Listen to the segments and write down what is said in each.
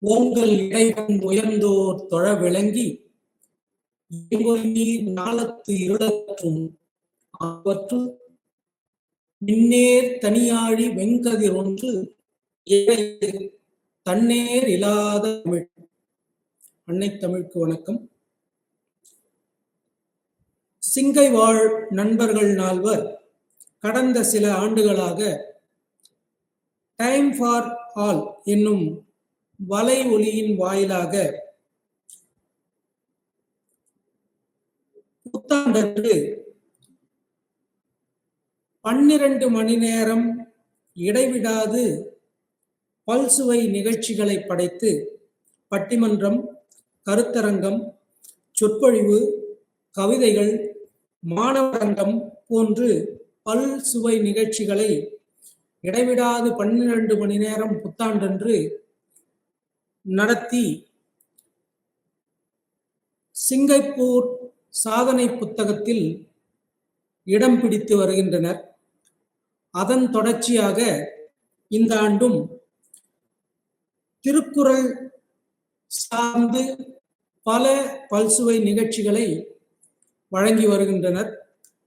ஓங்கல் இடைவன் உயர்ந்தோர் தொழ விளங்கி ஞாலத்து இருளற்றும் அவற்றுள் மின்னேர் தனியாழி வெங்கதிர் ஒன்று தன்னேர் இல்லாத தமிழ். அன்னை தமிழுக்கு வணக்கம். சிங்கை வாழ் நண்பர்கள் நால்வர் கடந்த சில ஆண்டுகளாக டைம் ஃபார் ஆல் என்னும் வலை ஒலியின் வாயிலாக புத்தாண்டன்று 12 மணி நேரம் இடைவிடாது பல்சுவை நிகழ்ச்சிகளை படைத்து பட்டிமன்றம், கருத்தரங்கம், சொற்பொழிவு, கவிதைகள், மாணவரங்கம் போன்று பல்சுவை நிகழ்ச்சிகளை இடைவிடாது 12 மணி நேரம் புத்தாண்டன்று நடத்தி சிங்கப்பூர் சாதனை புத்தகத்தில் இடம் பிடித்து வருகின்றனர். அதன் தொடர்ச்சியாக இந்த ஆண்டும் திருக்குறள் சார்ந்து பல பல்சுவை நிகழ்ச்சிகளை வழங்கி வருகின்றனர்.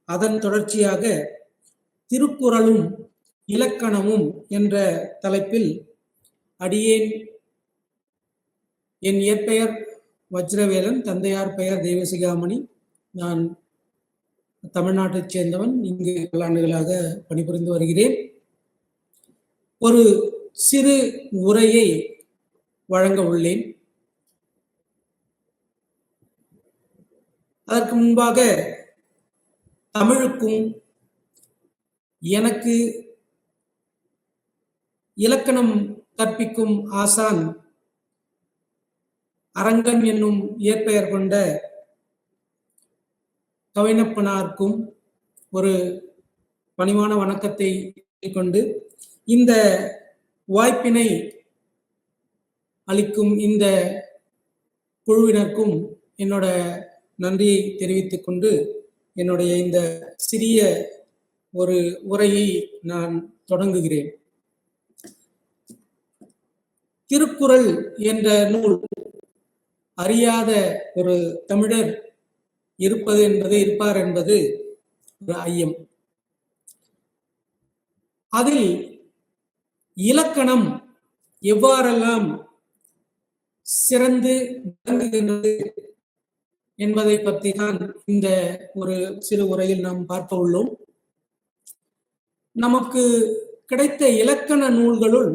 அதன் தொடர்ச்சியாக திருக்குறளும் இலக்கணமும் என்ற தலைப்பில் அடியேன், என் இயற்பெயர் வஜ்ரவேலன், தந்தையார் பெயர் தேவசிகாமணி, நான் தமிழ்நாட்டைச் சேர்ந்தவன், இங்கு பல ஆண்டுகளாக பணிபுரிந்து வருகிறேன். ஒரு சிறு உரையை வழங்க உள்ளேன். அதற்கு முன்பாக தமிழுக்கும் எனக்கு இலக்கணம் கற்பிக்கும் ஆசான் அரங்கன் என்னும் இயற்பெயர் கொண்ட கவினப்பனாருக்கும் ஒரு பணிவான வணக்கத்தை கொண்டு இந்த வாய்ப்பினை அளிக்கும் இந்த குழுவினருக்கும் என்னோட நன்றியை தெரிவித்துக் கொண்டு என்னுடைய இந்த சிறிய ஒரு உரையை நான் தொடங்குகிறேன். திருக்குறள் என்ற நூல் அறியாத ஒரு தமிழர் இருப்பார் என்பது ஒரு ஐயம். அதில் இலக்கணம் எவ்வாறெல்லாம் சிறந்து விளங்குகின்றது என்பதை பற்றி தான் இந்த ஒரு சிறு உரையில் நாம் பார்க்க உள்ளோம். நமக்கு கிடைத்த இலக்கண நூல்களுள்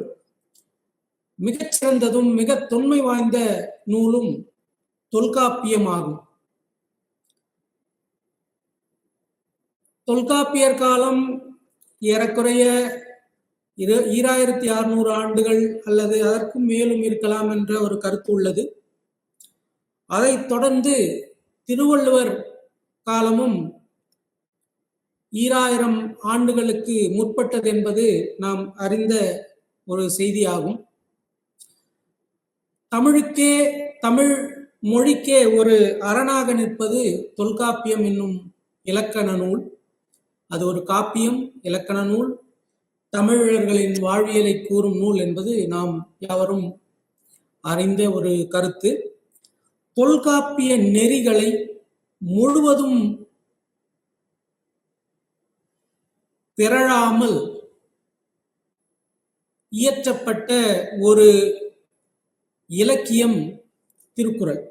மிகச்சிறந்ததும் மிக தொன்மை வாய்ந்த நூலும் தொல்காப்பியமாகும். தொல்காப்பியர் காலம் ஏறக்குறைய 2600 ஆண்டுகள் அல்லது அதற்கும் மேலும் இருக்கலாம் என்ற ஒரு கருத்து உள்ளது. அதைத் தொடர்ந்து திருவள்ளுவர் காலமும் 2000 ஆண்டுகளுக்கு முற்பட்டது என்பது நாம் அறிந்த ஒரு செய்தியாகும். தமிழ் மொழிக்கே ஒரு அரணாக நிற்பது தொல்காப்பியம் என்னும் இலக்கண நூல். அது ஒரு காப்பியம், இலக்கண நூல், தமிழர்களின் வாழ்வியலை கூறும் நூல் என்பது நாம் யாவரும் அறிந்த ஒரு கருத்து. தொல்காப்பிய நெறிகளை முழுவதும் பிறழாமல் இயற்றப்பட்ட ஒரு இலக்கியம் திருக்குறள்.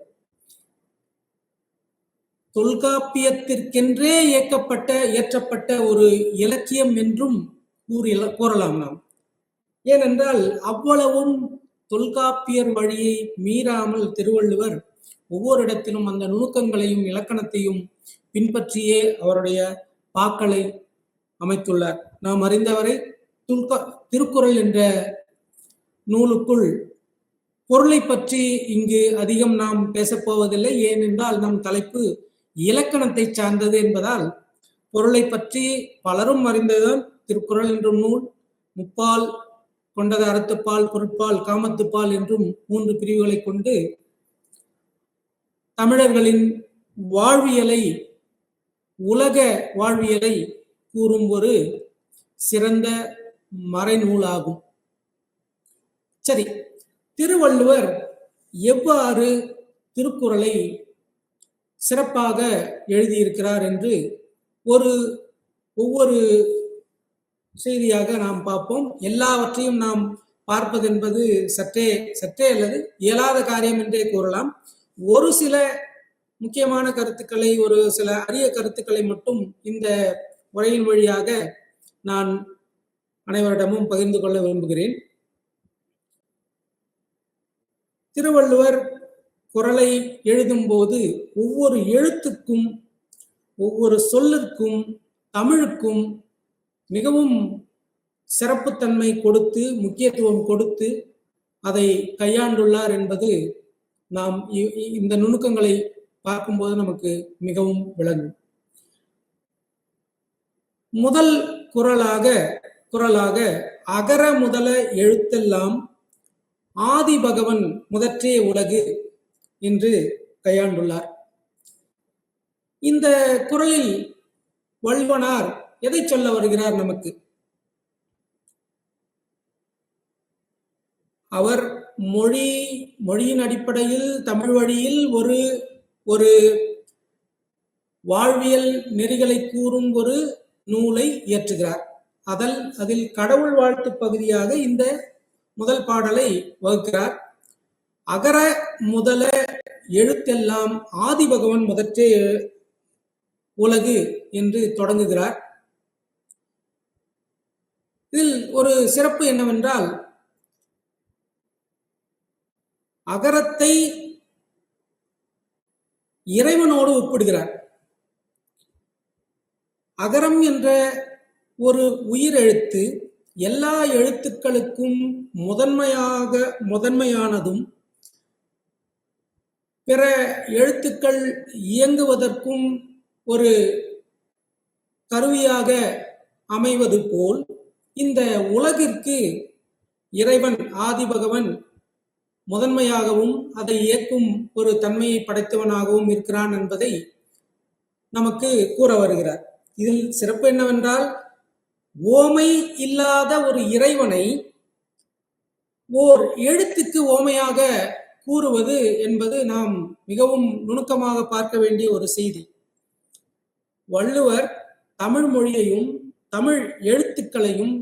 தொல்காப்பியத்திற்கென்றே இயற்றப்பட்ட ஒரு இலக்கியம் என்றும் கூறலாம் நாம். ஏனென்றால் அவ்வளவும் தொல்காப்பியர் வழியை மீறாமல் திருவள்ளுவர் ஒவ்வொரு இடத்திலும் அந்த நுணுக்கங்களையும் இலக்கணத்தையும் பின்பற்றியே அவருடைய பாக்களை அமைத்துள்ளார். நாம் அறிந்தவரை திருக்குறள் என்ற நூலுக்குள் பொருளை பற்றி இங்கு அதிகம் நாம் பேசப்போவதில்லை. ஏனென்றால் நம் தலைப்பு இலக்கணத்தை சார்ந்தது என்பதால் பொருளை பற்றி பலரும் அறிந்ததுதான். திருக்குறள் என்றும் நூல் முப்பால் கொண்டது, அறத்துப்பால், பொருட்பால், காமத்துப்பால் என்றும் 3 பிரிவுகளை கொண்டு தமிழர்களின் வாழ்வியலை, உலக வாழ்வியலை கூறும் ஒரு சிறந்த மறைநூலாகும். சரி, திருவள்ளுவர் எவ்வாறு திருக்குறளை சிறப்பாக எழுதியிருக்கிறார் என்று ஒவ்வொரு செய்தியாக நாம் பார்ப்போம். எல்லாவற்றையும் நாம் பார்ப்பது என்பது சற்றே அல்லது இயலாத காரியம் என்றே கூறலாம். ஒரு சில முக்கியமான கருத்துக்களை, ஒரு சில அரிய கருத்துக்களை மட்டும் இந்த உரையின் வழியாக நான் அனைவரிடமும் பகிர்ந்து கொள்ள விரும்புகிறேன். திருவள்ளுவர் குறளை எழுதும்போது ஒவ்வொரு எழுத்துக்கும், ஒவ்வொரு சொல்லிற்கும், தமிழுக்கும் மிகவும் சிறப்புத்தன்மை கொடுத்து, முக்கியத்துவம் கொடுத்து அதை கையாண்டுள்ளார் என்பது நாம் இந்த நுணுக்கங்களை பார்க்கும்போது நமக்கு மிகவும் விளங்கும். முதல் குறளாக அகர முதல எழுத்தெல்லாம் ஆதி பகவன் முதற்றே உலகு என்று கையாண்டுள்ளார். இந்த குறளில் வள்ளுவனார் எதை சொல்ல வருகிறார் நமக்கு? அவர் மொழியின் அடிப்படையில், தமிழ் வழியில் ஒரு வாழ்வியல் நெறிகளை கூறும் ஒரு நூலை இயற்றுகிறார். அதில் கடவுள் வாழ்த்து பகுதியாக இந்த முதல் பாடலை வகுக்கிறார். அகர முதல எழுத்தெல்லாம் ஆதி பகவன் முதற்றே உலகு என்று தொடங்குகிறார். இதில் ஒரு சிறப்பு என்னவென்றால், அகரத்தை இறைவனோடு ஒப்பிடுகிறார். அகரம் என்ற ஒரு உயிர் எழுத்து எல்லா எழுத்துக்களுக்கும் முதன்மையானதும், பிற எழுத்துக்கள் இயங்குவதற்கும் ஒரு கருவியாக அமைவது போல் இந்த உலகிற்கு இறைவன் ஆதிபகவன் முதன்மையாகவும் அதை இயக்கும் ஒரு தன்மையை படைத்தவனாகவும் இருக்கிறான் என்பதை நமக்கு கூற வருகிறார். இதில் சிறப்பு என்னவென்றால், ஓமை இல்லாத ஒரு இறைவனை ஓர் எழுத்துக்கு ஓமையாக கூறுவது என்பது நாம் மிகவும் நுணுக்கமாக பார்க்க வேண்டிய ஒரு செய்தி. வள்ளுவர் தமிழ் மொழியையும் தமிழ் எழுத்துக்களையும்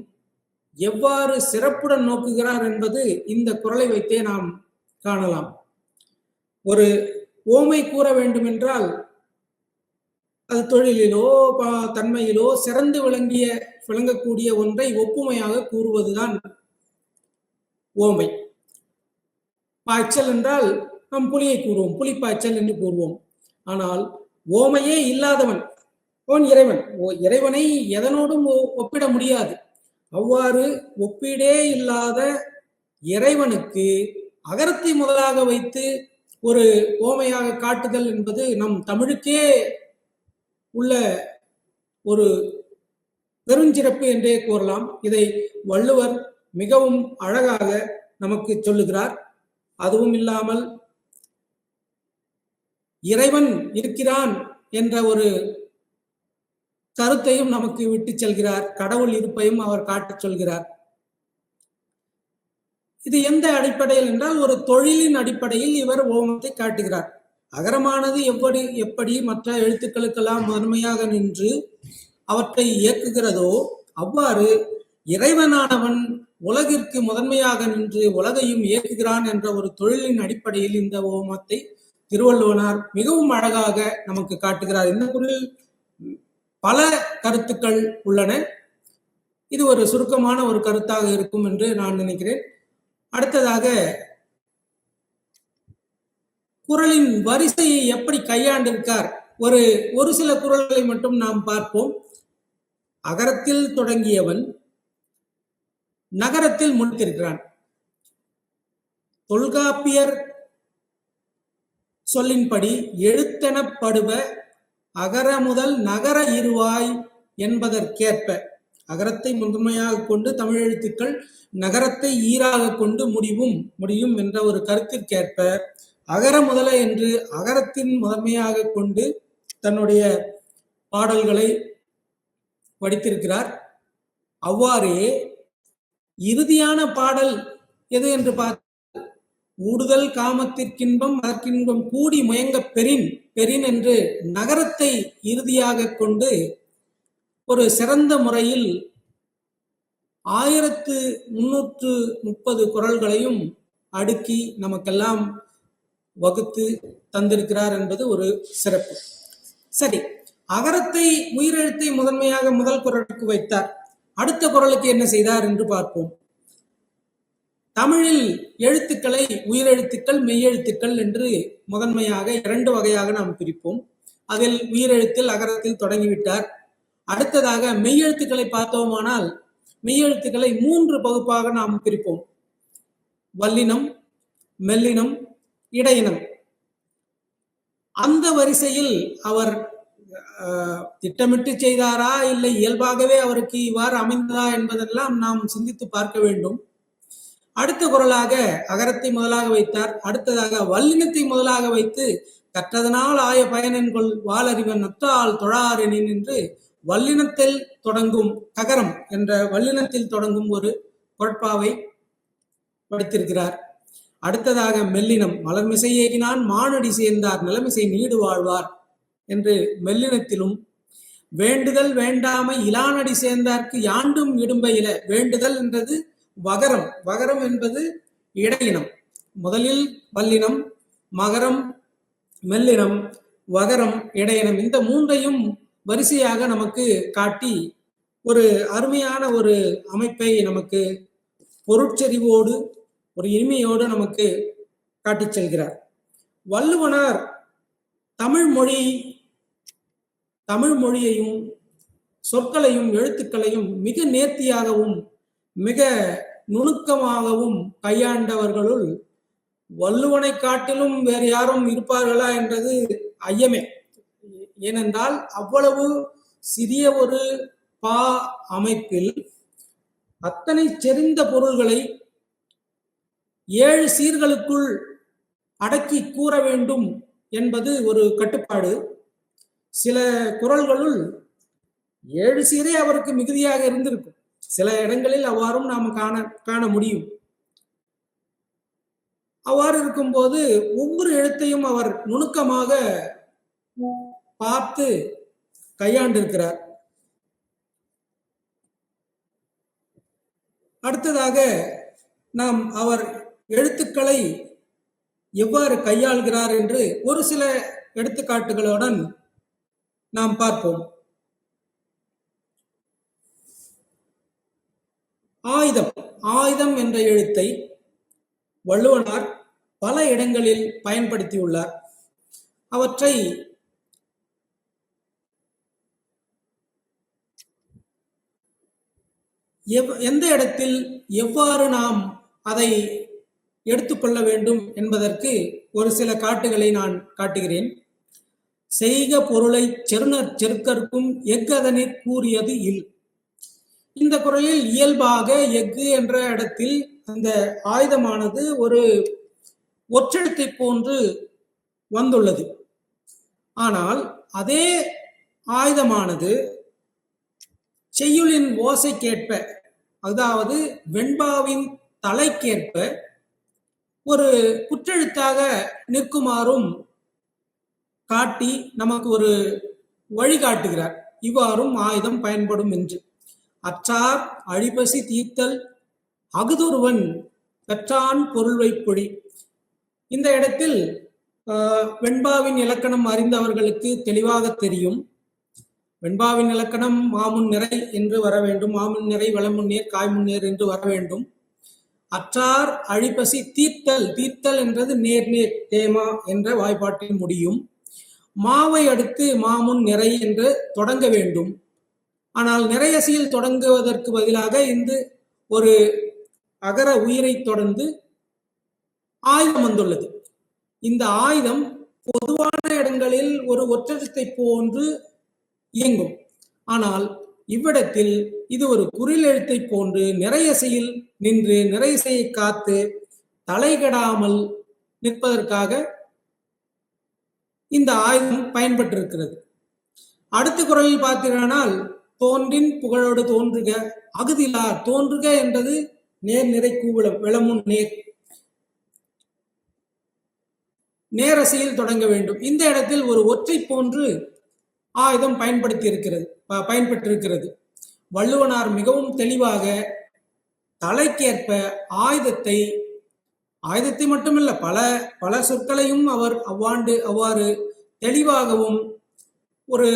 எவ்வாறு சிறப்புடன் நோக்குகிறார் என்பது இந்த குறளை வைத்தே நாம் காணலாம். ஒரு ஓமை கூற வேண்டுமென்றால் அது தொழிலிலோ தன்மையிலோ சிறந்து விளங்கக்கூடிய ஒன்றை ஒப்புமையாக கூறுவதுதான் ஓமை. பாய்ச்சல் என்றால் நாம் புலியை கூறுவோம், புலிப்பாய்ச்சல் என்று கூறுவோம். ஆனால் ஓமையே இல்லாதவன் அவன் இறைவன். இறைவனை எதனோடும் ஒப்பிட முடியாது. அவ்வாறு ஒப்பீடே இல்லாத இறைவனுக்கு அகரத்தை முதலாக வைத்து ஒரு ஓமையாக காட்டுதல் என்பது நம் தமிழுக்கே உள்ள ஒரு பெருஞ்சிறப்பு என்றே கூறலாம். இதை வள்ளுவர் மிகவும் அழகாக நமக்கு சொல்லுகிறார். அதுவும் இல்லாமல் இறைவன் இருக்கிறான் என்ற ஒரு கருத்தையும் நமக்கு விட்டு செல்கிறார். கடவுள் இருப்பையும் அவர் காட்டிச் சொல்கிறார். இது எந்த அடிப்படையில் என்றால், ஒரு தொழிலின் அடிப்படையில் இவர் ஓமத்தை காட்டுகிறார். அகரமானது எப்படி மற்ற எழுத்துக்களுக்கெல்லாம் முதன்மையாக நின்று அவற்றை இயக்குகிறதோ, அவ்வாறு இறைவனானவன் உலகிற்கு முதன்மையாக நின்று உலகையும் இயக்குகிறான் என்ற ஒரு தொழிலின் அடிப்படையில் இந்த ஓமத்தை திருவள்ளுவனார் மிகவும் அழகாக நமக்கு காட்டுகிறார். இந்த குறளில் பல கருத்துக்கள் உள்ளன. இது ஒரு சுருக்கமான ஒரு கருத்தாக இருக்கும் என்று நான் நினைக்கிறேன். அடுத்ததாக குறளின் வரிசையை எப்படி கையாண்டிருக்கார் ஒரு சில குறள்களை மட்டும் நாம் பார்ப்போம். அகரத்தில் தொடங்கியவன் நகரத்தில் முடித்திருக்கிறான். தொல்காப்பியர் சொல்லின்படி எழுத்தெனப்படுவ அகர முதல் நகர இருவாய் என்பதற்கேற்ப, அகரத்தை முதன்மையாக கொண்டு தமிழ் எழுத்துக்கள், நகரத்தை ஈராக கொண்டு முடியும் என்ற ஒரு கருத்திற்கேற்ப அகர முதல என்று அகரத்தின் முதன்மையாக கொண்டு தன்னுடைய பாடல்களை படித்திருக்கிறார். அவ்வாறே இறுதியான பாடல் எது என்று பார்த்து ஊடுதல் காமத்திற்கின்பம் அதற்கின்பம் கூடி முயங்க பெறின் பெறின் என்று நகரத்தை இறுதியாக கொண்டு ஒரு சிறந்த முறையில் 1330 குறள்களையும் அடுக்கி நமக்கெல்லாம் வகுத்து தந்திருக்கிறார் என்பது ஒரு சிறப்பு. சரி, அகரத்தை உயிரெழுத்தை முதன்மையாக முதல் குறளுக்கு வைத்தார். அடுத்த குறளுக்கு என்ன செய்தார் என்று பார்ப்போம். தமிழில் எழுத்துக்களை உயிரெழுத்துக்கள் மெய்யெழுத்துக்கள் என்று முதன்மையாக 2 வகையாக நாம் பிரிப்போம். அதில் உயிரெழுத்தில் அகரத்தில் தொடங்கிவிட்டார். அடுத்ததாக மெய்யெழுத்துக்களை பார்த்தோமானால் மெய்யெழுத்துக்களை 3 பகுப்பாக நாம் பிரிப்போம். வல்லினம், மெல்லினம், இடையினம். அந்த வரிசையில் அவர் திட்டமிட்டு செய்தாரா இல்லை இயல்பாகவே அவருக்கு இவ்வாறு அமைந்ததா என்பதெல்லாம் நாம் சிந்தித்து பார்க்க வேண்டும். அடுத்த குறளாக அகரத்தை முதலாக வைத்தார். அடுத்ததாக வல்லினத்தை முதலாக வைத்து கற்றதனால் ஆய பயனென்கொள் வாளறிவன் நற்றால் தொழாரெனின் என்று வல்லினத்தில் தொடங்கும் ககரம் என்ற வல்லினத்தில் தொடங்கும் ஒரு குறட்பாவை படித்திருக்கிறார். அடுத்ததாக மெல்லினம், மலர்மிசை ஏகினான் மானடி சேர்ந்தார் நிலமிசை நீடு வாழ்வார் என்று மெல்லினத்திலும், வேண்டுதல் வேண்டாமை இலானடி சேர்ந்தார்க்கு யாண்டும் இடும்ப இல, வேண்டுதல் என்றது வகரம், வகரம் என்பது இடையினம். முதலில் வல்லினம், மகரம், மெல்லினம், வகரம், இடையினம், இந்த 3ஐயும் வரிசையாக நமக்கு காட்டி ஒரு அருமையான ஒரு அமைப்பை நமக்கு பொருட்செறிவோடு ஒரு இனிமையோடு நமக்கு காட்டிச் செல்கிறார். வள்ளுவனார் தமிழ் மொழியையும் சொற்களையும் எழுத்துக்களையும் மிக நேர்த்தியாகவும் மிக நுணுக்கமாகவும் கையாண்டவர்களுள் வள்ளுவனை காட்டிலும் வேறு யாரும் இருப்பார்களா என்றது ஐயமே. ஏனென்றால் அவ்வளவு சிறிய ஒரு பா அமைப்பில் அத்தனை செறிந்த பொருள்களை 7 சீர்களுக்குள் அடக்கி கூற வேண்டும் என்பது ஒரு கட்டுப்பாடு. சில குறள்களுள் 7 சீரே அவருக்கு மிகுதியாக இருந்திருக்கும். சில இடங்களில் அவ்வாறும் நாம் காண முடியும். அவ்வாறு இருக்கும்போது ஒவ்வொரு எழுத்தையும் அவர் நுணுக்கமாக பார்த்து கையாண்டிருக்கிறார். அடுத்ததாக நாம் அவர் எழுத்துக்களை எவ்வாறு கையாள்கிறார் என்று ஒரு சில எடுத்துக்காட்டுகளுடன் நாம் பார்ப்போம். ஆயுதம், ஆயுதம் என்ற எழுத்தை வள்ளுவனார் பல இடங்களில் பயன்படுத்தியுள்ளார். அவற்றை எந்த இடத்தில் எவ்வாறு நாம் அதை எடுத்துக்கொள்ள வேண்டும் என்பதற்கு ஒரு சில காட்டுகளை நான் காட்டுகிறேன். செய்க பொருளை செருணர் செருக்கற்கும் எஃகதனிற் கூறியது இல். இந்த குறளில் இயல்பாக எஃகு என்ற இடத்தில் அந்த ஆயுதமானது ஒரு ஒற்றெழுத்தை போன்று வந்துள்ளது. ஆனால் அதே ஆயுதமானது செய்யுளின் ஓசைக்கேற்ப, அதாவது வெண்பாவின் தலைக்கேற்ப ஒரு குற்றெழுத்தாக நிற்குமாறும் காட்டி நமக்கு ஒரு வழிகாட்டுகிறார். இவ்வாறும் ஆயுதம் பயன்படும் என்று. அற்றார் அழிபசி தீர்த்தல் அகுதொருவன் பெற்றான் பொருள் வைப்பொழி. இந்த இடத்தில் வெண்பாவின் இலக்கணம் அறிந்தவர்களுக்கு தெளிவாக தெரியும். வெண்பாவின் இலக்கணம் மாமுன் நிறை என்று வர வேண்டும், மாமுன் நிறை வளமுன்னேர் காய்முன்னேர் என்று வர வேண்டும். அற்றார் அழிபசி தீர்த்தல், தீர்த்தல் என்றது நேர் நேர் தேமா என்ற வாய்ப்பாட்டில் முடியும். மாவை அடுத்து மாமுன் நிறை என்று தொடங்க வேண்டும். ஆனால் நிறையசியில் தொடங்குவதற்கு பதிலாக இந்த ஒரு அகர உயிரை தொடர்ந்து ஆயுதம் வந்துள்ளது. இந்த ஆயுதம் பொதுவான இடங்களில் ஒரு ஒற்றெழுத்தை போன்று இயங்கும். ஆனால் இவ்விடத்தில் இது ஒரு குறில் எழுத்தை போன்று நிறையசையில் நின்று நிறையசையை காத்து தலைகெடாமல் நிற்பதற்காக இந்த ஆயுதம் பயன்பட்டிருக்கிறது. அடுத்த குறளில் பார்த்தீர்களானால் தோன்றின் புகழோடு தோன்றுக அகுதிலார். தோன்றுக என்றது நேர் நிறை கூவிளம், விளமுன் நேர். நேரசையில் தொடங்க வேண்டும். இந்த இடத்தில் ஒரு ஒற்றை போன்று ஆயுதம் பயன்பட்டிருக்கிறது. வள்ளுவனார் மிகவும் தெளிவாக தலைக்கேற்ப ஆயுதத்தை மட்டுமல்ல, பல பல சொற்களையும் அவர் அவ்வாறு தெளிவாகவும் ஒரு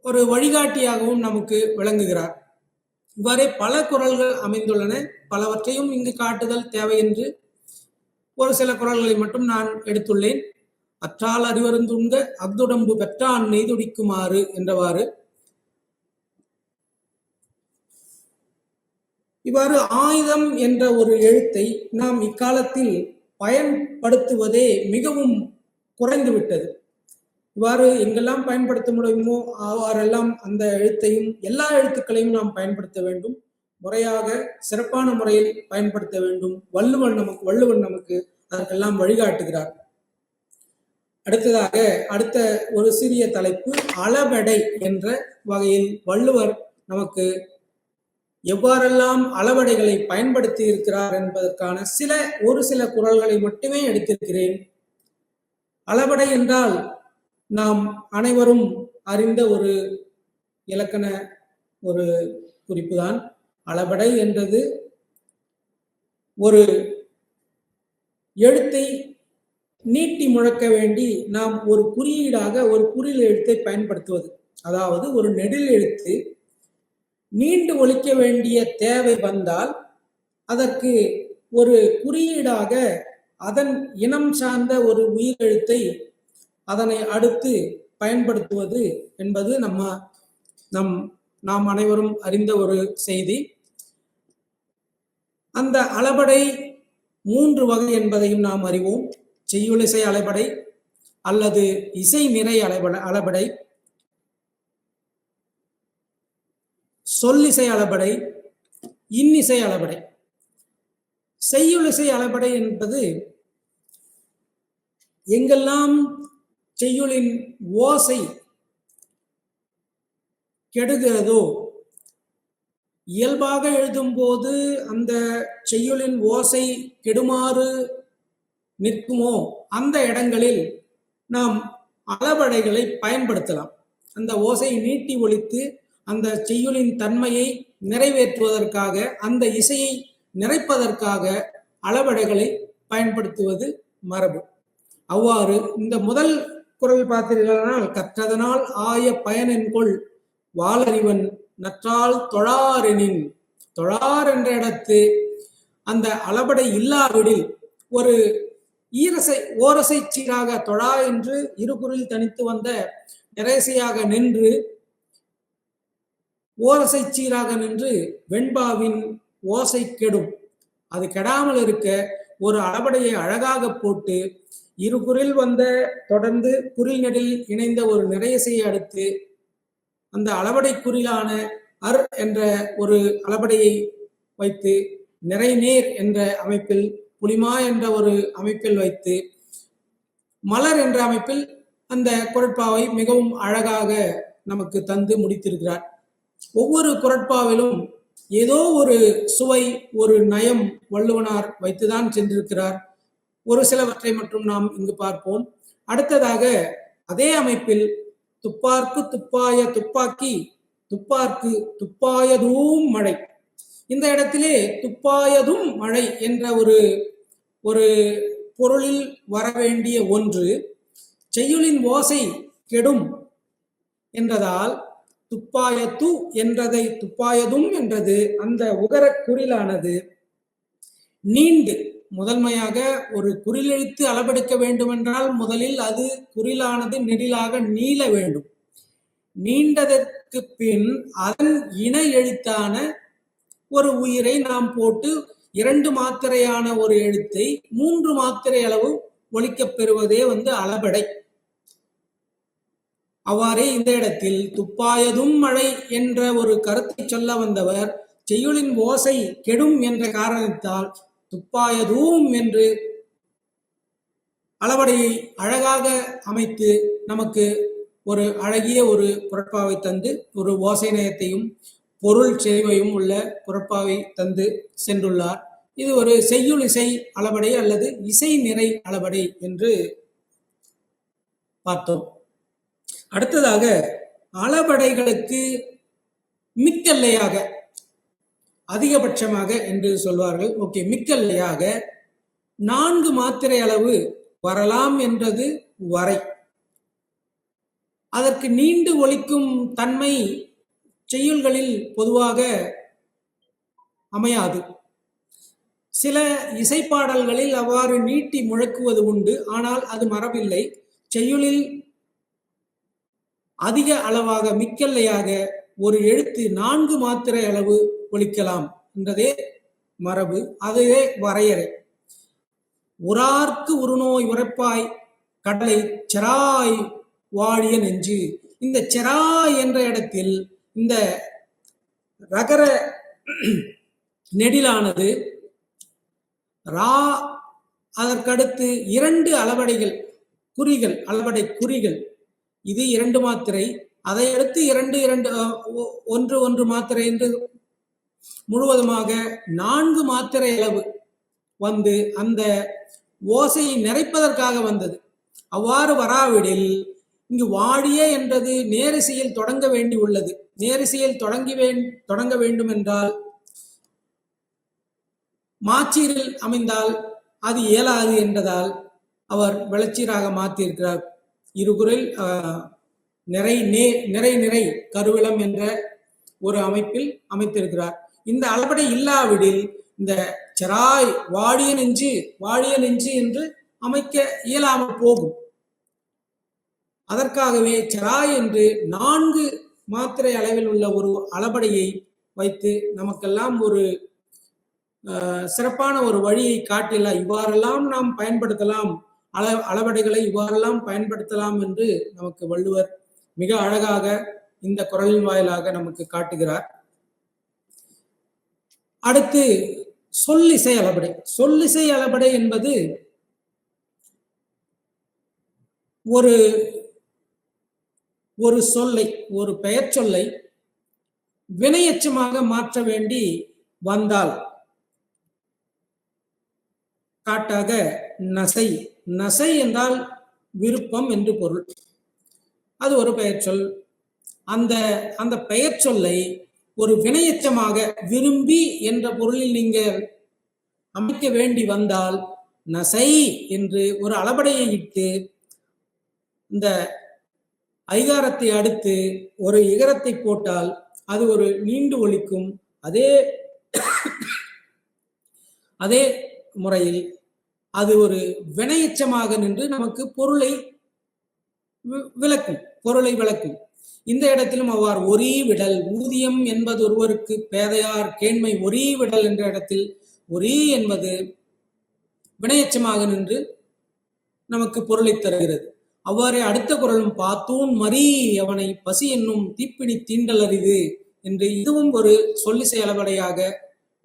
ஒரு வழிகாட்டியாகவும் நமக்கு விளங்குகிறார். இவ்வாறே பல குறள்கள் அமைந்துள்ளன. பலவற்றையும் இங்கு காட்டுதல் தேவையென்று ஒரு சில குறள்களை மட்டும் நான் எடுத்துள்ளேன். அற்றால் அறிவருந்துண்க அஃதுடம்பு பெற்றான் நெய்துடிக்குமாறு என்றவாறு. இவ்வாறு ஆயுதம் என்ற ஒரு எழுத்தை நாம் இக்காலத்தில் பயன்படுத்துவதே மிகவும் குறைந்துவிட்டது. இவ்வாறு எங்கெல்லாம் பயன்படுத்த முடியுமோ அவ்வாறெல்லாம் அந்த எழுத்தையும் எல்லா எழுத்துக்களையும் நாம் பயன்படுத்த வேண்டும். முறையாக சிறப்பான முறையில் பயன்படுத்த வேண்டும். வள்ளுவன் நமக்கு அதற்கெல்லாம் வழிகாட்டுகிறார். அடுத்த ஒரு சிறிய தலைப்பு அளபெடை என்ற வகையில் வள்ளுவர் நமக்கு எவ்வாறெல்லாம் அளவடைகளை பயன்படுத்தி இருக்கிறார் என்பதற்கான ஒரு சில குறள்களை மட்டுமே எடுத்திருக்கிறேன். அளபடை என்றால் நாம் அனைவரும் அறிந்த ஒரு இலக்கண ஒரு குறிப்புதான். அளபடை என்றது ஒரு எழுத்தை நீட்டி முழக்க வேண்டி நாம் ஒரு குறியீடாக ஒரு குறில் எழுத்தை பயன்படுத்துவது. அதாவது ஒரு நெடில் எழுத்து நீண்டு ஒலிக்க வேண்டிய தேவை வந்தால் அதற்கு ஒரு குறியீடாக அதன் இனம் சார்ந்த ஒரு உயிரெழுத்தை அதனை அடுத்து பயன்படுத்துவது என்பது நாம் அனைவரும் அறிந்த ஒரு செய்தி. அந்த அளபடை 3 வகை என்பதையும் நாம் அறிவோம். செய்யுளிசை அளபடை அல்லது இசை நிறை அளபடை, சொல்லிசை அளபடை, இன்னிசை அளபடை. செய்யுளிசை அளபடை என்பது எங்கெல்லாம் செய்யுளின் ஓசை கெடுகிறதோ, இயல்பாக எழுதும் போது அந்த செய்யுளின் ஓசை கெடுமாறு நிற்குமோ அந்த இடங்களில் நாம் அளபடைகளை பயன்படுத்தலாம். அந்த ஓசை நீட்டி ஒலித்து அந்த செய்யுளின் தன்மையை நிறைவேற்றுவதற்காக, அந்த இசையை நிறைப்பதற்காக அளபடைகளை பயன்படுத்துவது மரபு. அவ்வாறு இந்த முதல் குறள் பார்த்தீர்களானால், கற்றதனால் ஆய பயனென்கொள் வாளறிவன் நற்றால் தொழாரெனின். தொழார் என்ற இடத்து அந்த அளபடை இல்லாவிடில் ஒரு ஓரசை சீராக தொழா என்று இருகுறில் தனித்து வந்த நிறைசையாக நின்று ஓரசை சீராக நின்று வெண்பாவின் ஓசை கெடும். அது கெடாமல் இருக்க ஒரு அளபடையை அழகாக போட்டு இருகுறில் வந்த தொடர்ந்து குறில் நெடில் இணைந்த ஒரு நிறையசையை அடுத்து அந்த அளபடை குறிலான என்ற ஒரு அளபடையை வைத்து நிறைநேர் என்ற அமைப்பில், புலிமா என்ற ஒரு அமைப்பில் வைத்து, மலர் என்ற அமைப்பில் அந்த குறட்பாவை மிகவும் அழகாக நமக்கு தந்து முடித்திருக்கிறார். ஒவ்வொரு குறட்பாவிலும் ஏதோ ஒரு சுவை, ஒரு நயம் வள்ளுவனார் வைத்துதான் சென்றிருக்கிறார். ஒரு சிலவற்றை மட்டும் நாம் இங்கு பார்ப்போம். அடுத்ததாக அதே அமைப்பில் துப்பார்க்கு துப்பாய துப்பாக்கி துப்பார்க்கு துப்பாயதும் மழை. இந்த இடத்திலே துப்பாயதும் மழை என்ற ஒரு பொருளில் வரவேண்டிய ஒன்று செய்யுளின் ஓசை கெடும் என்றதால் துப்பாயது என்றதை துப்பாயதும் என்றது அந்த உகர குறிலானது நீண்டு, முதன்மையாக ஒரு குறில் எழுத்து அளவெடுக்க வேண்டுமென்றால் முதலில் அது குறிலானது நெடிலாக நீள வேண்டும். நீண்டதற்கு பின் அதன் இணை எழுத்தான ஒரு உயிரை நாம் போட்டு 2 மாத்திரையான ஒரு எழுத்தை 3 மாத்திரை அளவு ஒலிக்கப் பெறுவதே அளபடை. அவ்வாறே இந்த இடத்தில் துப்பாயதும் மழை என்ற ஒரு கருத்தை சொல்ல வந்தவர் செய்யுளின் ஓசை கெடும் என்ற காரணத்தால் துப்பாயதும் என்று அளபடையை அழகாக அமைத்து நமக்கு ஒரு அழகிய ஒரு குறட்பாவை தந்து ஒரு ஓசை நயத்தையும் பொருள் செறிவையும் உள்ள குறட்பாவை தந்து சென்றுள்ளார். இது ஒரு செய்யுள் இசை அளபடை அல்லது இசை நிறை அளபடை என்று பார்த்தோம். அடுத்ததாக அளபடைகளுக்கு மிக்கல்லையாக, அதிகபட்சமாக என்று சொல்வார்கள். ஓகே, மிக்கல்லையாக 4 மாத்திரை அளவு வரலாம் என்றது வரை. அதற்கு நீண்டு ஒலிக்கும் தன்மை செய்யுள்களில் பொதுவாக அமையாது. சில இசைப்பாடல்களில் அவ்வாறு நீட்டி முழக்குவது உண்டு. ஆனால் அது மரபில்லை. செய்யுளில் அதிக அளவாக மிக்கல்லையாக ஒரு எழுத்து 4 மாத்திரை அளவு ஒலிக்கலாம் என்றதே மரபு. அதுவே வரையறை. உரார்க்கு உருநோய் உரைப்பாய் கடலை செராய் வாழிய நெஞ்சு. இந்த செராய் என்ற இடத்தில் இந்த ரகர நெடிலானது ரா, அதற்கடுத்து 2 அளபடைகள் குறிகள், அளபடை குறிகள், இது 2 மாத்திரை. அதை அடுத்து 1 மாத்திரை என்று முழுவதுமாக 4 மாத்திரை அளவு வந்து அந்த ஓசையை நிறைப்பதற்காக வந்தது. அவ்வாறு வராவிடில் இங்கு வாழிய என்றது நேரிசையில் தொடங்க வேண்டி உள்ளது. நேரிசையில் தொடங்க வேண்டும் என்றால் மாச்சீரில் அமைந்தால் அது இயலாது என்றதால் அவர் விளச்சீராக மாற்றியிருக்கிறார். இருகுறில் நிறை நிறை கருவிளம் என்ற ஒரு அமைப்பில் அமைத்திருக்கிறார். இந்த அளபடை இல்லாவிடில் இந்த செராய் வாழிய நெஞ்சு என்று அமைக்க இயலாமல் போகும். அதற்காகவே செராய் என்று 4 மாத்திரை அளவில் உள்ள ஒரு அளபடையை வைத்து நமக்கெல்லாம் ஒரு சிறப்பான ஒரு வழியை காட்டில இவ்வாறெல்லாம் நாம் பயன்படுத்தலாம், அளபடைகளை இவ்வாறெல்லாம் பயன்படுத்தலாம் என்று நமக்கு வள்ளுவர் மிக அழகாக இந்த குறளின் வாயிலாக நமக்கு காட்டுகிறார். அடுத்து சொல்லிசை அளபடை. சொல்லிசை அளபடை என்பது ஒரு சொல்லை, ஒரு பெயர் சொல்லை வினையச்சமாக மாற்ற வேண்டி வந்தால், காட்டாக நசை. நசை என்றால் விருப்பம் என்று பொருள். அது ஒரு பெயர் சொல். அந்த பெயர் சொல்லை ஒரு வினையச்சமாக விரும்பி என்ற பொருளில் நீங்கள் அமைக்க வேண்டி வந்தால் நசை என்று ஒரு அளபடையை இட்டு இந்த ஐகாரத்தை அடுத்து ஒரு இகரத்தை போட்டால் அது ஒரு நீண்டு ஒலிக்கும். அதே முறையில் அது ஒரு வினையச்சமாக நின்று நமக்கு பொருளை விளக்கும். இந்த இடத்திலும் அவ்வாறு ஒரீ விடல், ஊதியம் என்பது ஒருவருக்கு பேதையார் கேண்மை ஒரீ விடல் என்ற இடத்தில் ஒரீ என்பது வினையச்சமாக நின்று நமக்கு பொருளை தருகிறது. அவ்வாறே அடுத்த குறளும் பாத்தூன் மறி அவனை பசி என்னும் தீப்பிணி தீண்டல் அரிது என்று இதுவும் ஒரு சொல்லிசை அளபடையாக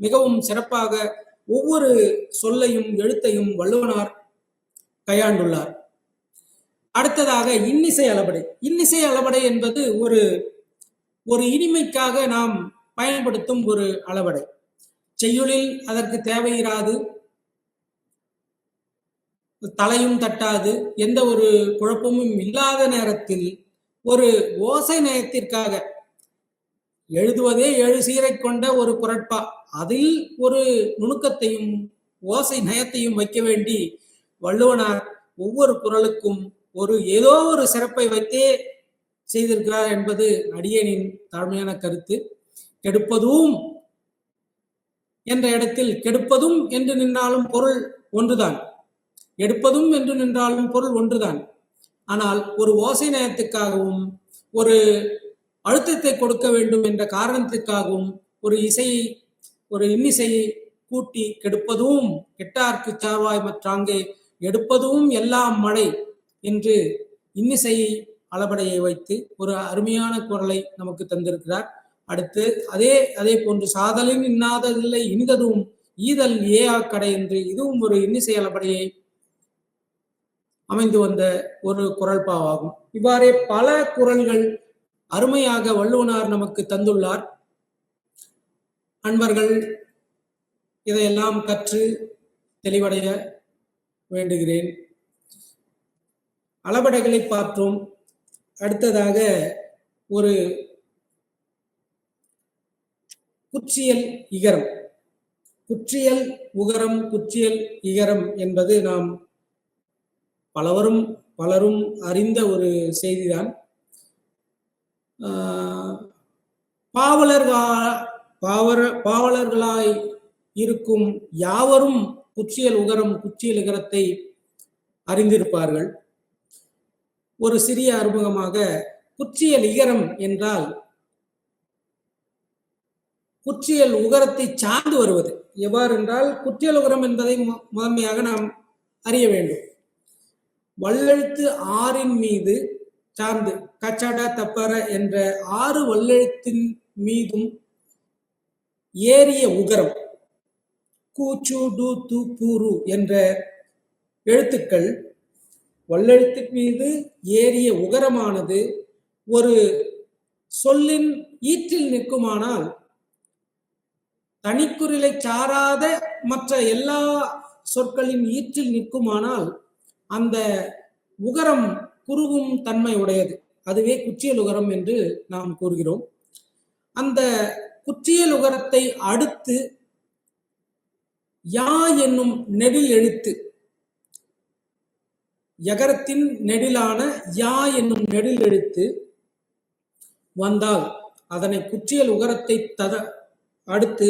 மிகவும் சிறப்பாக ஒவ்வொரு சொல்லையும் எழுத்தையும் வள்ளுவனார் கையாண்டுள்ளார். அடுத்ததாக இன்னிசை அளபடை. இன்னிசை அளபடை என்பது ஒரு இனிமைக்காக நாம் பயன்படுத்தும் ஒரு அளபடை. செய்யுளில் அதற்கு தேவையிராது, தலையும் தட்டாது, எந்த ஒரு குழப்பமும் இல்லாத நேரத்தில் ஒரு ஓசை நயத்திற்காக எழுதுவதே 7 சீரை கொண்ட ஒரு குறட்பா, அதில் ஒரு நுணுக்கத்தையும் ஓசை நயத்தையும் வைக்க வேண்டி வள்ளுவனார் ஒவ்வொரு குறளுக்கும் ஏதோ ஒரு சிறப்பை வைத்தே செய்திருக்கிறார் என்பது அடியேனின் தாழ்மையான கருத்து. கெடுப்பதும் என்ற இடத்தில் கெடுப்பதும் என்று நின்றாலும் பொருள் ஒன்றுதான், எடுப்பதும் என்று நின்றாலும் பொருள் ஒன்றுதான். ஆனால் ஒரு ஓசை நயத்துக்காகவும் ஒரு அழுத்தத்தை கொடுக்க வேண்டும் என்ற காரணத்துக்காகவும் ஒரு இன்னிசையை கூட்டி கெடுப்பதும் கெட்டார்க்கு சாவாய் மற்றாங்கே எடுப்பதும் எல்லாம் மழை என்று இன்னிசை அளபடையை வைத்து ஒரு அருமையான குறளை நமக்கு தந்திருக்கிறார். அடுத்து அதே போன்று சாதலின் இன்னாததில்லை இனிததும் ஈதல் கடை என்று இதுவும் ஒரு இன்னிசை அளபடையை அமைந்து வந்த ஒரு குறள்பாவாகும். இவ்வாறே பல குறள்கள் அருமையாக வள்ளுவனார் நமக்கு தந்துள்ளார். அன்பர்கள் இதையெல்லாம் கற்று தெளிவடைய வேண்டுகிறேன். அளபடைகளை பார்த்தோம். அடுத்ததாக ஒரு குற்றியல் இகரம். குற்றியல் உகரம், குற்றியல் இகரம் என்பது நாம் பலரும் அறிந்த ஒரு செய்திதான். பாவலர்களாய் இருக்கும் யாவரும் குற்றியல் உகரம், குற்றியல் இகரத்தை அறிந்திருப்பார்கள். ஒரு சிறிய அறிமுகமாக, குற்றியல் இகரம் என்றால் குற்றியல் உகரத்தை சார்ந்து வருவது. எவ்வாறு என்றால், குற்றியல் உகரம் என்பதை முதன்மையாக நாம் அறிய வேண்டும். வல்லெழுத்து ஆறின் மீது சார்ந்து, கச்சட தப்பற என்ற 6 வல்லெழுத்தின் மீதும் ஏறிய உகரம், கூச்சு டு து பூரு என்ற எழுத்துக்கள் வல்லெழுத்தின் மீது ஏறிய உகரமானது ஒரு சொல்லின் ஈற்றில் நிற்குமானால், தனிக்குறிலை சாராத மற்ற எல்லா சொற்களின் ஈற்றில் நிற்குமானால் அந்த உகரம் குறுகும் தன்மை உடையது. அதுவே குற்றியல் உகரம் என்று நாம் கூறுகிறோம். அந்த குற்றியல் உகரத்தை அடுத்து யா என்னும் நெடில் எழுத்து, யகரத்தின் நெடிலான யா என்னும் நெடில் எழுத்து வந்தால், அதனை குற்றியல் உகரத்தை அடுத்து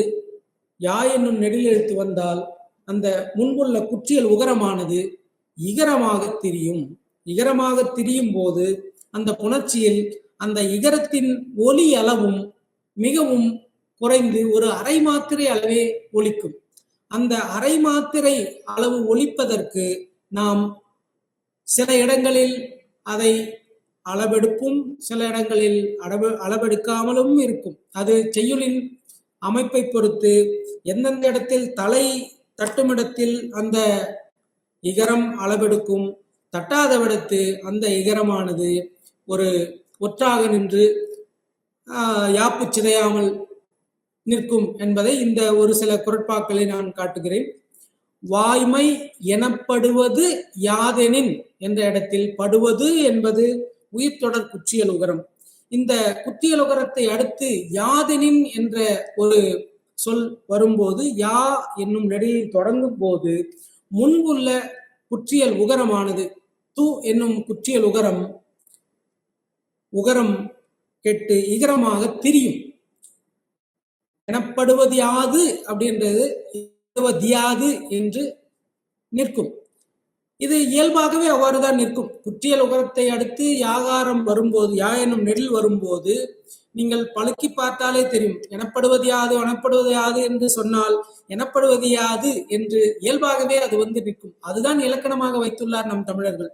யா என்னும் நெடில் எழுத்து வந்தால், அந்த முன்புள்ள குற்றியல் உகரமானது இகரமாக திரியும். இகரமாக திரியும் போது அந்த புணர்ச்சியில் அந்த இகரத்தின் ஒலி அளவும் மிகவும் குறைந்து ஒரு அரை மாத்திரை அளவே ஒலிக்கும். அந்த அரை மாத்திரை அளவு ஒலிப்பதற்கு நாம் சில இடங்களில் அதை அளவெடுப்பும், சில இடங்களில் அளவெடுக்காமலும் இருக்கும். அது செய்யுளின் அமைப்பை பொறுத்து எந்தெந்த இடத்தில் தலை தட்டுமிடத்தில் அந்த இகரம் அளவெடுக்கும், தட்டாத விடத்து அந்த இகரமானது ஒரு ஒற்றாக நின்று யாப்பு சிதையாமல் நிற்கும் என்பதை இந்த ஒரு சில குறட்பாக்களை நான் காட்டுகிறேன். வாய்மை எனப்படுவது யாதெனின் என்ற இடத்தில் படுவது என்பது உயிர்த்தொடர் குற்றியல் உகரம். இந்த குற்றியல் உகரத்தை அடுத்து யாதெனின் என்ற ஒரு சொல் வரும்போது, யா என்னும் நெடியில் தொடங்கும் போது முன்புள்ள குற்றியல் உகரமானது து என்னும் குற்றியல் உகரம் கெட்டு இகரமாக திரியும். எனப்படுவது யாது அப்படின்றது யாது என்று நிற்கும். இது இயல்பாகவே அவ்வாறுதான் நிற்கும். குற்றியல் உகரத்தை அடுத்து யாகாரம் வரும்போது, யா என்னும் நெடில் வரும்போது நீங்கள் பழுக்கி பார்த்தாலே தெரியும். எனப்படுவது யாது, எனப்படுவது யாது என்று சொன்னால் எனப்படுவது யாது என்று இயல்பாகவே அது வந்து நிற்கும். அதுதான் இலக்கணமாக வைத்துள்ளார் நம் தமிழர்கள்.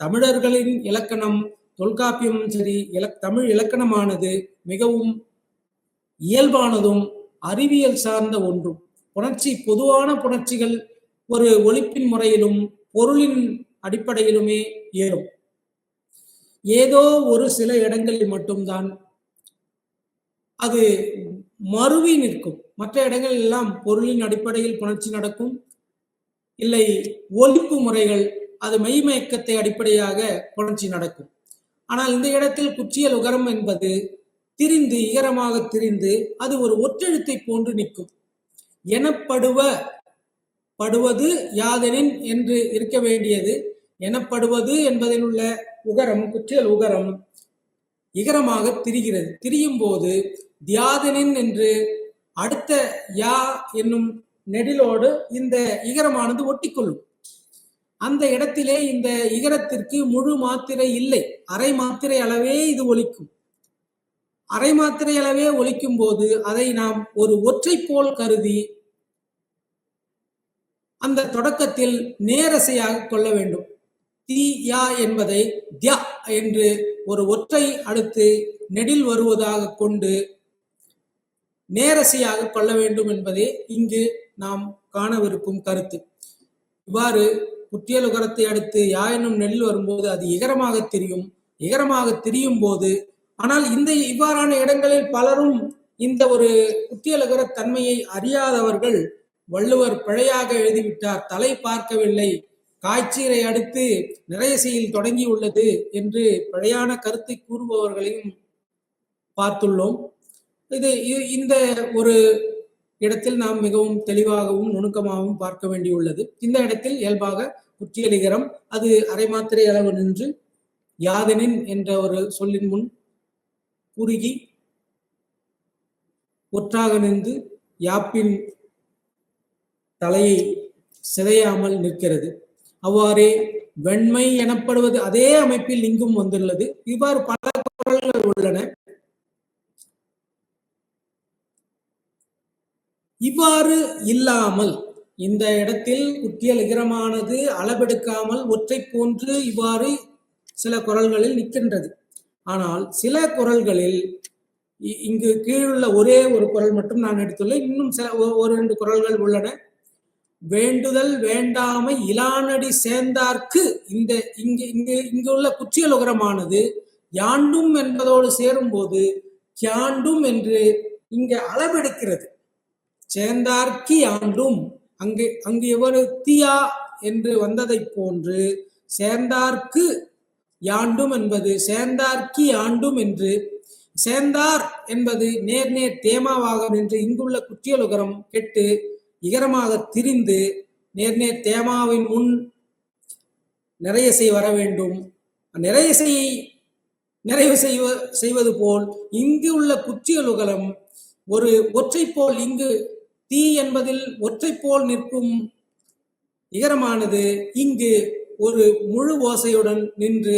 தமிழர்களின் இலக்கணம், தொல்காப்பியமும் சரி, தமிழ் இலக்கணமானது மிகவும் இயல்பானதும் அறிவியல் சார்ந்த ஒன்றும். புணர்ச்சி, பொதுவான புணர்ச்சிகள் ஒரு ஒலிப்பின் முறையிலும் பொருளின் அடிப்படையிலுமே ஏறும். ஏதோ ஒரு சில இடங்களில் மட்டும்தான் அது மருவி நிற்கும். மற்ற இடங்கள் எல்லாம் பொருளின் அடிப்படையில் புணர்ச்சி நடக்கும். இல்லை ஒலிப்பு முறைகள், அது மெய்மயக்கத்தை அடிப்படையாக புணர்ச்சி நடக்கும். ஆனால் இந்த இடத்தில் குற்றியல் உகரம் என்பது திரிந்து, இகரமாக திரிந்து அது ஒரு ஒற்றெழுத்தை போன்று நிற்கும். படுவது யாதெனின் என்று இருக்க வேண்டியது எனப்படுவது என்பதில் உள்ள உகரம், குற்றியல் உகரம் இகரமாக திரிகிறது. திரியும் போது தியாதனின் என்று அடுத்த யா என்னும் நெடிலோடு இந்த இகரமானது ஒட்டிக்கொள்ளும். அந்த இடத்திலே இந்த இகரத்திற்கு முழு மாத்திரை இல்லை, அரை மாத்திரை அளவே இது ஒலிக்கும். அரை மாத்திரை அளவே ஒலிக்கும் போது அதை நாம் ஒரு ஒற்றை போல் கருதி அந்த தொடக்கத்தில் நேரசையாக கொள்ள வேண்டும். தி யா என்பதை தியா என்று ஒரு ஒற்றை அடுத்து நெடில் வருவதாக கொண்டு நேரசையாக கொள்ள வேண்டும் என்பதே இங்கு நாம் காணவிருக்கும் கருத்து. இவ்வாறு குற்றியல் உகரத்தை அடுத்து யா என்னும் நெடில் வரும்போது அது இகரமாக தெரியும். இகரமாக தெரியும் போது, ஆனால் இவ்வாறான இடங்களில் பலரும் இந்த ஒரு குற்றியல் உகர தன்மையை அறியாதவர்கள் வள்ளுவர் பிழையாக எழுதிவிட்டார், தலை பார்க்கவில்லை, காய்ச்சீரை அடுத்து நிறையசையில் தொடங்கி உள்ளது என்று பிழையான கருத்தை கூறுபவர்களையும் பார்த்துள்ளோம். இந்த ஒரு இடத்தில் நாம் மிகவும் தெளிவாகவும் நுணுக்கமாகவும் பார்க்க வேண்டியுள்ளது. இந்த இடத்தில் இயல்பாக குற்றியலிகரம் அது அரைமாத்திரை அளவு நின்று யாதெனின் என்ற ஒரு சொல்லின் முன் குறுகி ஒற்றாக நின்று யாப்பின் தலையை சிதையாமல் நிற்கிறது. அவ்வாறே வெண்மை எனப்படுவது அதே அமைப்பில் இங்கும் வந்துள்ளது. இவ்வாறு பல குறள்கள் உள்ளன. இவ்வாறு இல்லாமல் இந்த இடத்தில் குற்றியல் இகரமானது அளவெடுக்காமல் ஒற்றை போன்று இவ்வாறு சில குறள்களில் நிற்கின்றது. ஆனால் சில குறள்களில் இங்கு கீழுள்ள ஒரே ஒரு குறள் மட்டும் நான் எடுத்துள்ளேன். இன்னும் சில ஒரு 2 குறள்கள் உள்ளன. வேண்டுதல் வேண்டாமை இலானடி சேர்ந்தார்க்கு இந்த இங்குள்ள குற்றியல் உகரமானது யாண்டும் என்பதோடு சேரும் போது கியாண்டும் என்று இங்கு அளவெடுக்கிறது. சேர்ந்தார்க்கு யாண்டும் அங்கு எவ்வளவு தியா என்று வந்ததை போன்று சேர்ந்தார்க்கு யாண்டும் என்பது சேர்ந்தார்க்கு யாண்டும் என்று, சேர்ந்தார் என்பது நேர் நேர் தேமாவாக நின்று இங்குள்ள குற்றியல் உகரம் கெட்டு இகரமாக திரிந்து நேர் நேர் தேமாவின் முன் நிறையசை வர வேண்டும். நிறையசையை நிறைவு செய்வது போல் இங்கு உள்ள குற்றியல் உகரம் ஒரு ஒற்றை போல், இங்கு தீ என்பதில் ஒற்றை போல் நிற்கும் இகரமானது இங்கு ஒரு முழு ஓசையுடன் நின்று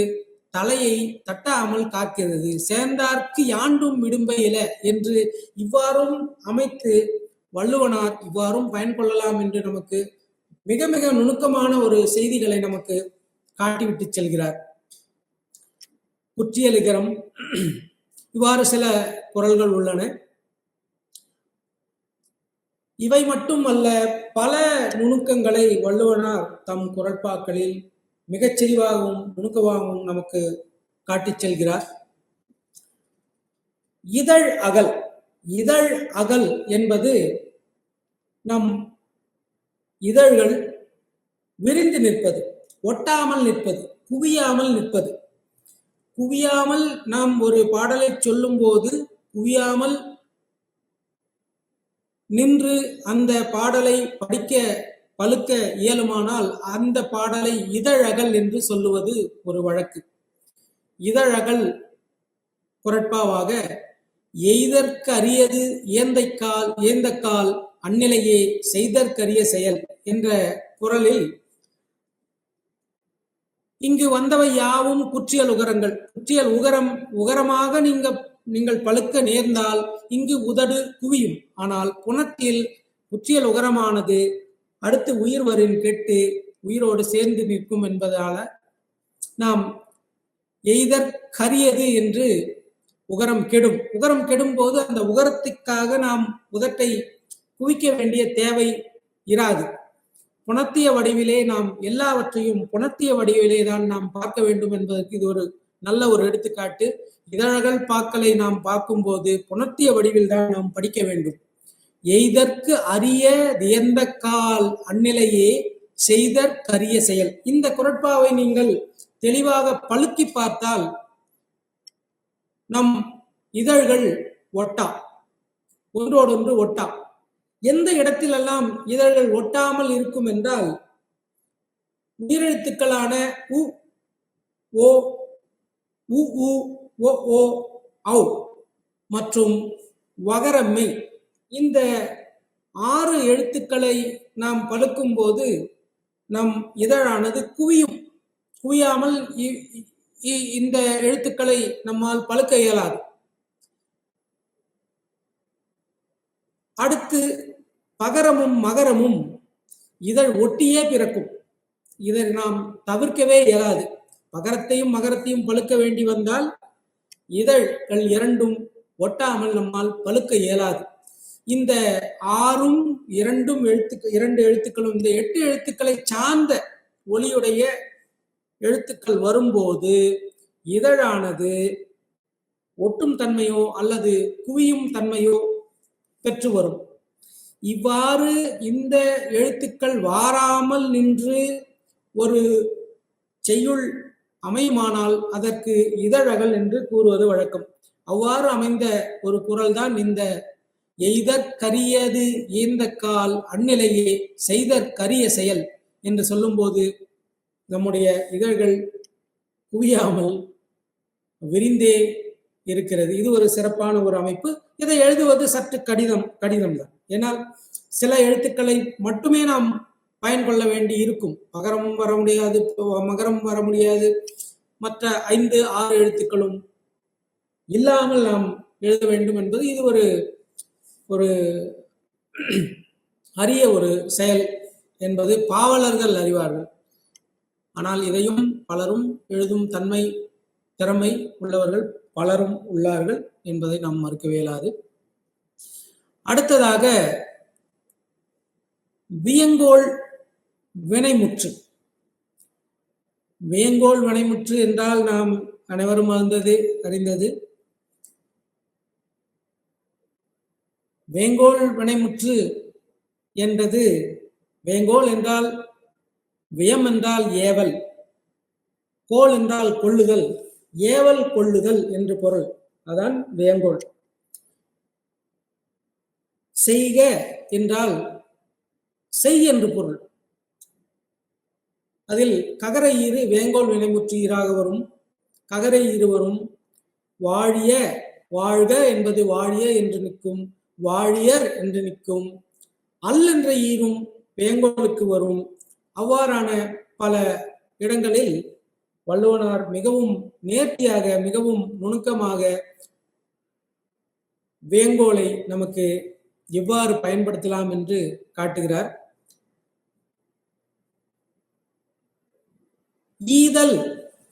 தலையை தட்டாமல் காக்கிறது. சேர்ந்தார்க்கு யாண்டும் விடும்பை இல என்று இவ்வாறும் அமைத்து வள்ளுவனார் இவ்வாறும் பயன்கொள்ளலாம் என்று நமக்கு மிக மிக நுணுக்கமான ஒரு செய்திகளை நமக்கு காட்டிவிட்டு செல்கிறார். குற்றியலிகரம் இவ்வாறு சில குறள்கள் உள்ளன. இவை மட்டும் அல்ல, பல நுணுக்கங்களை வள்ளுவனார் தம் குறட்பாக்களில் மிகச் செறிவாகவும் நுணுக்கமாகவும் நமக்கு காட்டிச் செல்கிறார். இதழ் அகல். இதழ் அகல் என்பது நம் இதழ்கள் விரிந்து நிற்பது, ஒட்டாமல் நிற்பது, குவியாமல் நிற்பது. குவியாமல் நாம் ஒரு பாடலை சொல்லும் போது குவியாமல் நின்று அந்த பாடலை படிக்க பழுக்க இயலுமானால் அந்த பாடலை இதழகல் என்று சொல்லுவது ஒரு வழக்கு. இதழகல் குறட்பாவாக எய்தற்கு அரியது ஏந்தைக்கால் ஏந்தக்கால் அந்நிலையே செய்தற்கரிய செயல் என்ற குறளில் இங்கு வந்தவை யாவும் குற்றியல் உகரங்கள். குற்றியல் உகரமாக நீங்கள் பழுக்க நேர்ந்தால் இங்கு உதடு குவியும். ஆனால் புணத்தில் குற்றியல் உகரமானது அடுத்து உயிர் வரின் கெட்டு உயிரோடு சேர்ந்து நிற்கும் என்பதால நாம் எய்தற்கரியது என்று உகரம் கெடும். உகரம் கெடும் போது அந்த உகரத்துக்காக நாம் உதட்டை குவிக்க வேண்டிய தேவை இராது. புணர்த்திய வடிவிலே நாம் எல்லாவற்றையும் புணர்த்திய வடிவிலே தான் நாம் பார்க்க வேண்டும் என்பதற்கு இது ஒரு நல்ல ஒரு எடுத்துக்காட்டு. இதழகல் பாக்களை நாம் பார்க்கும்போது புணர்த்திய வடிவில் தான் நாம் படிக்க வேண்டும். எய்தற்கு அரிய வியந்த கால் அந்நிலையே செய்தற்கரிய செயல். இந்த குறட்பாவை நீங்கள் தெளிவாக பழுக்கி பார்த்தால் நம் இதழ்கள் ஒட்டா, ஒன்றோடொன்று ஒட்டா. எந்த இடத்திலெல்லாம் இதழ்கள் ஒட்டாமல் இருக்கும் என்றால் உயிரெழுத்துக்களான உ, ஓ, உ, உ, ஓ, ஓ, ஔ மற்றும் வகரம்மை இந்த 6 எழுத்துக்களை நாம் பழுக்கும் போது நம் இதழானது குவியும். குவியாமல் இந்த எழுத்துக்களை நம்மால் பழுக்க இயலாது. அடுத்து பகரமும் மகரமும் இதழ் ஒட்டியே பிறக்கும். இதை நாம் தவிர்க்கவே இயலாது. பகரத்தையும் மகரத்தையும் பழுக்க வேண்டி வந்தால் இதழ்கள் இரண்டும் ஒட்டாமல் நம்மால் பழுக்க இயலாது. இந்த 6ம் 2 எழுத்துக்களும் இந்த 8 எழுத்துக்களை சார்ந்த ஒலியுடைய எழுத்துக்கள் வரும்போது இதழானது ஒட்டும் தன்மையோ அல்லது குவியும் தன்மையோ பெற்று வரும். இவ்வாறு இந்த எழுத்துக்கள் வாராமல் நின்று ஒரு செய்யுள் அமையுமானால் அதற்கு இதழகள் என்று கூறுவது வழக்கம். அவ்வாறு அமைந்த ஒரு குறள் தான் இந்த எய்தற்கரியது ஈந்தக்கால் அந்நிலையே செய்தற்கரிய செயல் என்று சொல்லும்போது நம்முடைய இதழ்கள் குவியாமல் விரிந்தே இருக்கிறது. இது ஒரு சிறப்பான ஒரு அமைப்பு. இதை எழுதுவது சற்று கடினம்தான். ஏன்னால் சில எழுத்துக்களை மட்டுமே நாம் பயன் கொள்ள வேண்டி இருக்கும். பகரமும் வர முடியாது, மகரம் வர முடியாது, மற்ற 5, 6 எழுத்துக்களும் இல்லாமல் நாம் எழுத வேண்டும் என்பது இது ஒரு அரிய ஒரு செயல் என்பது பாவலர்கள் அறிவார்கள். ஆனால் இதையும் பலரும் எழுதும் திறமை உள்ளவர்கள் பலரும் உள்ளார்கள் என்பதை நாம் மறுக்கவே இயலாது. அடுத்ததாக வியங்கோள் வினைமுற்று. வியங்கோள் வினைமுற்று என்றால் நாம் அனைவரும் அறிந்தது. வேங்கோள் வினைமுற்று என்றது, வேங்கோள் என்றால் வியம் என்றால் ஏவல், கோள் என்றால் கொள்ளுதல், ஏவல் கொள்ளுதல் என்று பொருள். அதான் வேங்கோள். செய்க என்றால் செய் என்று பொருள். அதில் ககர ஈறு வேங்கோள் வினைமுற்று ஈராக வரும். ககர ஈறு வரும். வாழிய, வாழ்க என்பது வாழிய என்று நிற்கும், வாழியர் என்று நிற்கும். அல் என்ற ஈரும் வேங்கோளுக்கு வரும். அவ்வாறான பல இடங்களில் வள்ளுவனார் மிகவும் நேர்த்தியாக மிகவும் நுணுக்கமாக வேங்கோளை நமக்கு எவ்வாறு பயன்படுத்தலாம் என்று காட்டுகிறார். ஈதல்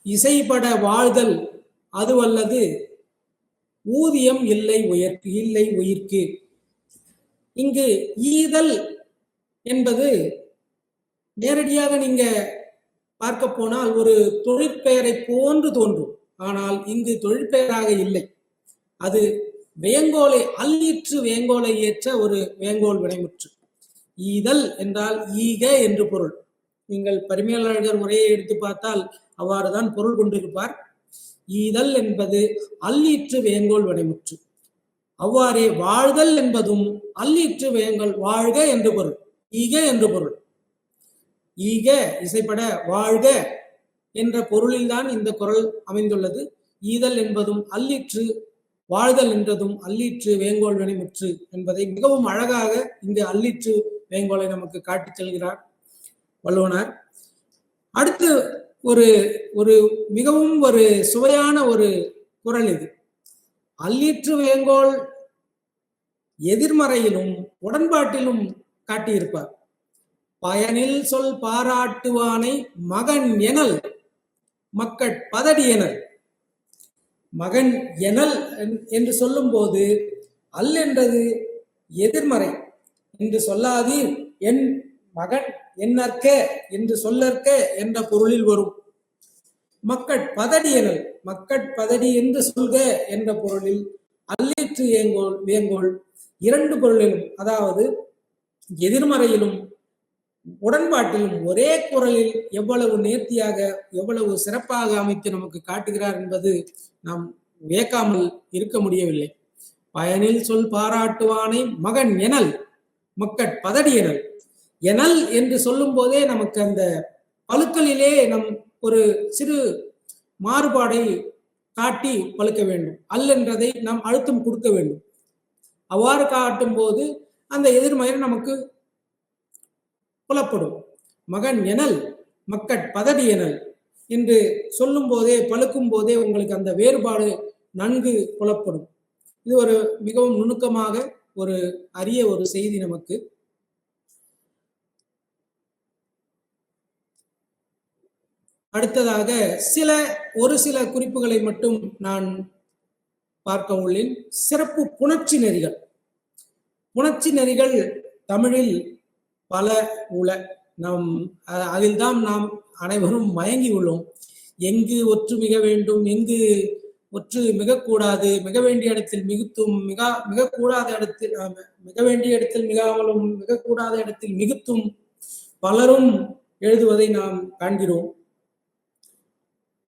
இசைப்பட வாழ்தல் அதுவல்லது ஊதியம் இல்லை உயிர்க்கு. இங்கு ஈதல் என்பது நேரடியாக நீங்க பார்க்க போனால் ஒரு தொழிற்பெயரை போன்று தோன்றும். ஆனால் இங்கு தொழிற்பெயராக இல்லை. அது வேங்கோலை அல்லிற்று வேங்கோலை ஏற்ற ஒரு வேங்கோள் வினைமுற்று. ஈதல் என்றால் ஈக என்று பொருள். நீங்கள் பரிமேலழகர் உரையை எடுத்து பார்த்தால் அவ்வாறுதான் பொருள் கொண்டிருப்பார். ஈதல் என்பது அல்லிற்று வேங்கோள் வினைமுற்று. அவ்வாறே வாழ்தல் என்பதும் அல்லிற்று வேங்கோள், வாழ்க என்று பொருள், ஈக என்று பொருள். ஈக இசைப்பட வாழ்க என்ற பொருளில்தான் இந்த குறள் அமைந்துள்ளது. ஈதல் என்பதும் அல்லிற்று, வாழ்தல் என்றதும் அல்லிற்று வேங்கோள் வினைமுற்று என்பதை மிகவும் அழகாக இந்த அல்லிற்று வேங்கோளை நமக்கு காட்டிச் செல்கிறார் வள்ளுவனார். அடுத்து ஒரு மிகவும் ஒரு சுவையான ஒரு குறள் இது. அல்லிற்று வேங்கோள் எதிர்மறையிலும் உடன்பாட்டிலும் காட்டியிருப்பார். பயனில் சொல் பாராட்டுவானை மகன் எனல் மக்கட் பதடி எனல். மகன் எனல் என்று சொல்லும் போது அல் என்றது எதிர்மறை என்று சொல்லாது என் மகன் என்னற்க என்று சொல்லற்க என்ற பொருளில் வரும். மக்கட் பதடி எனல், மக்கட் பதடி என்று சொல்க என்ற பொருளில் அல்லிற்று வேங்கோள் 2 பொருளிலும், அதாவது எதிர்மறையிலும் உடன்பாட்டிலும் ஒரே குறளில் எவ்வளவு நேர்த்தியாக எவ்வளவு சிறப்பாக அமைத்து நமக்கு காட்டுகிறார் என்பது நாம் வியக்காமல் இருக்க முடியவில்லை. பயனில் சொல் பாராட்டுவானை மகன் எனல் மக்கட் பதடி எனல். எனல் என்று சொல்லும் போதே நமக்கு அந்த பழுக்களிலே நம் ஒரு சிறு மாறுபாடை காட்டி பழுக்க வேண்டும். அல் என்றதை நாம் அழுத்தம் கொடுக்க வேண்டும். அவ்வாறு காட்டும் போது அந்த எதிர்மறை நமக்கு புலப்படும். மகன் எனல் மக்கட் பதடி எனல் என்று சொல்லும் போதே, பழுக்கும் போதே உங்களுக்கு அந்த வேறுபாடு நன்கு புலப்படும். இது ஒரு மிகவும் நுணுக்கமாக ஒரு அரிய ஒரு செய்தி நமக்கு. அடுத்ததாக ஒரு சில குறிப்புகளை மட்டும் நான் பார்க்க உள்ளேன். சிறப்பு புணர்ச்சி நெறிகள். புணர்ச்சி நெறிகள் தமிழில் பல உள. அதில்தான் நாம் அனைவரும் மயங்கி உள்ளோம். எங்கு ஒற்று மிக வேண்டும், எங்கு ஒற்று மிகக்கூடாது, மிக வேண்டிய இடத்தில் மிகுத்தும், மிகக்கூடாத இடத்தில் மிக வேண்டிய இடத்தில் மிகாமலும், மிகக்கூடாத இடத்தில் மிகுத்தும் பலரும் எழுதுவதை நாம் காண்கிறோம்.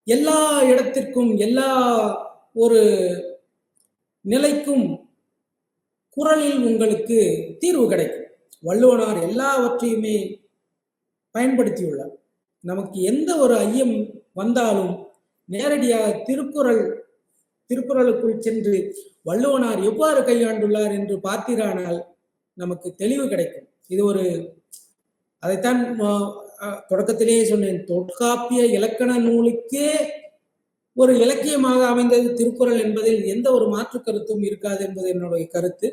எல்லா இடத்திற்கும், எல்லா ஒரு நிலைக்கும் குறளில் உங்களுக்கு தீர்வு கிடைக்கும். வள்ளுவனார் எல்லாவற்றையுமே பயன்படுத்தியுள்ளார். நமக்கு எந்த ஒரு ஐயம் வந்தாலும் நேரடியாக திருக்குறளுக்குள் சென்று வள்ளுவனார் எவ்வாறு கையாண்டுள்ளார் என்று பார்த்தீரானால் நமக்கு தெளிவு கிடைக்கும். இது ஒரு அதைத்தான் தொடக்கத்திலேயே சொன்னேன், தொல்காப்பிய இலக்கண நூலுக்கே ஒரு இலக்கியமாக அமைந்தது திருக்குறள் என்பதில் எந்த ஒரு மாற்று கருத்தும் இருக்காது என்பது என்னுடைய கருத்து.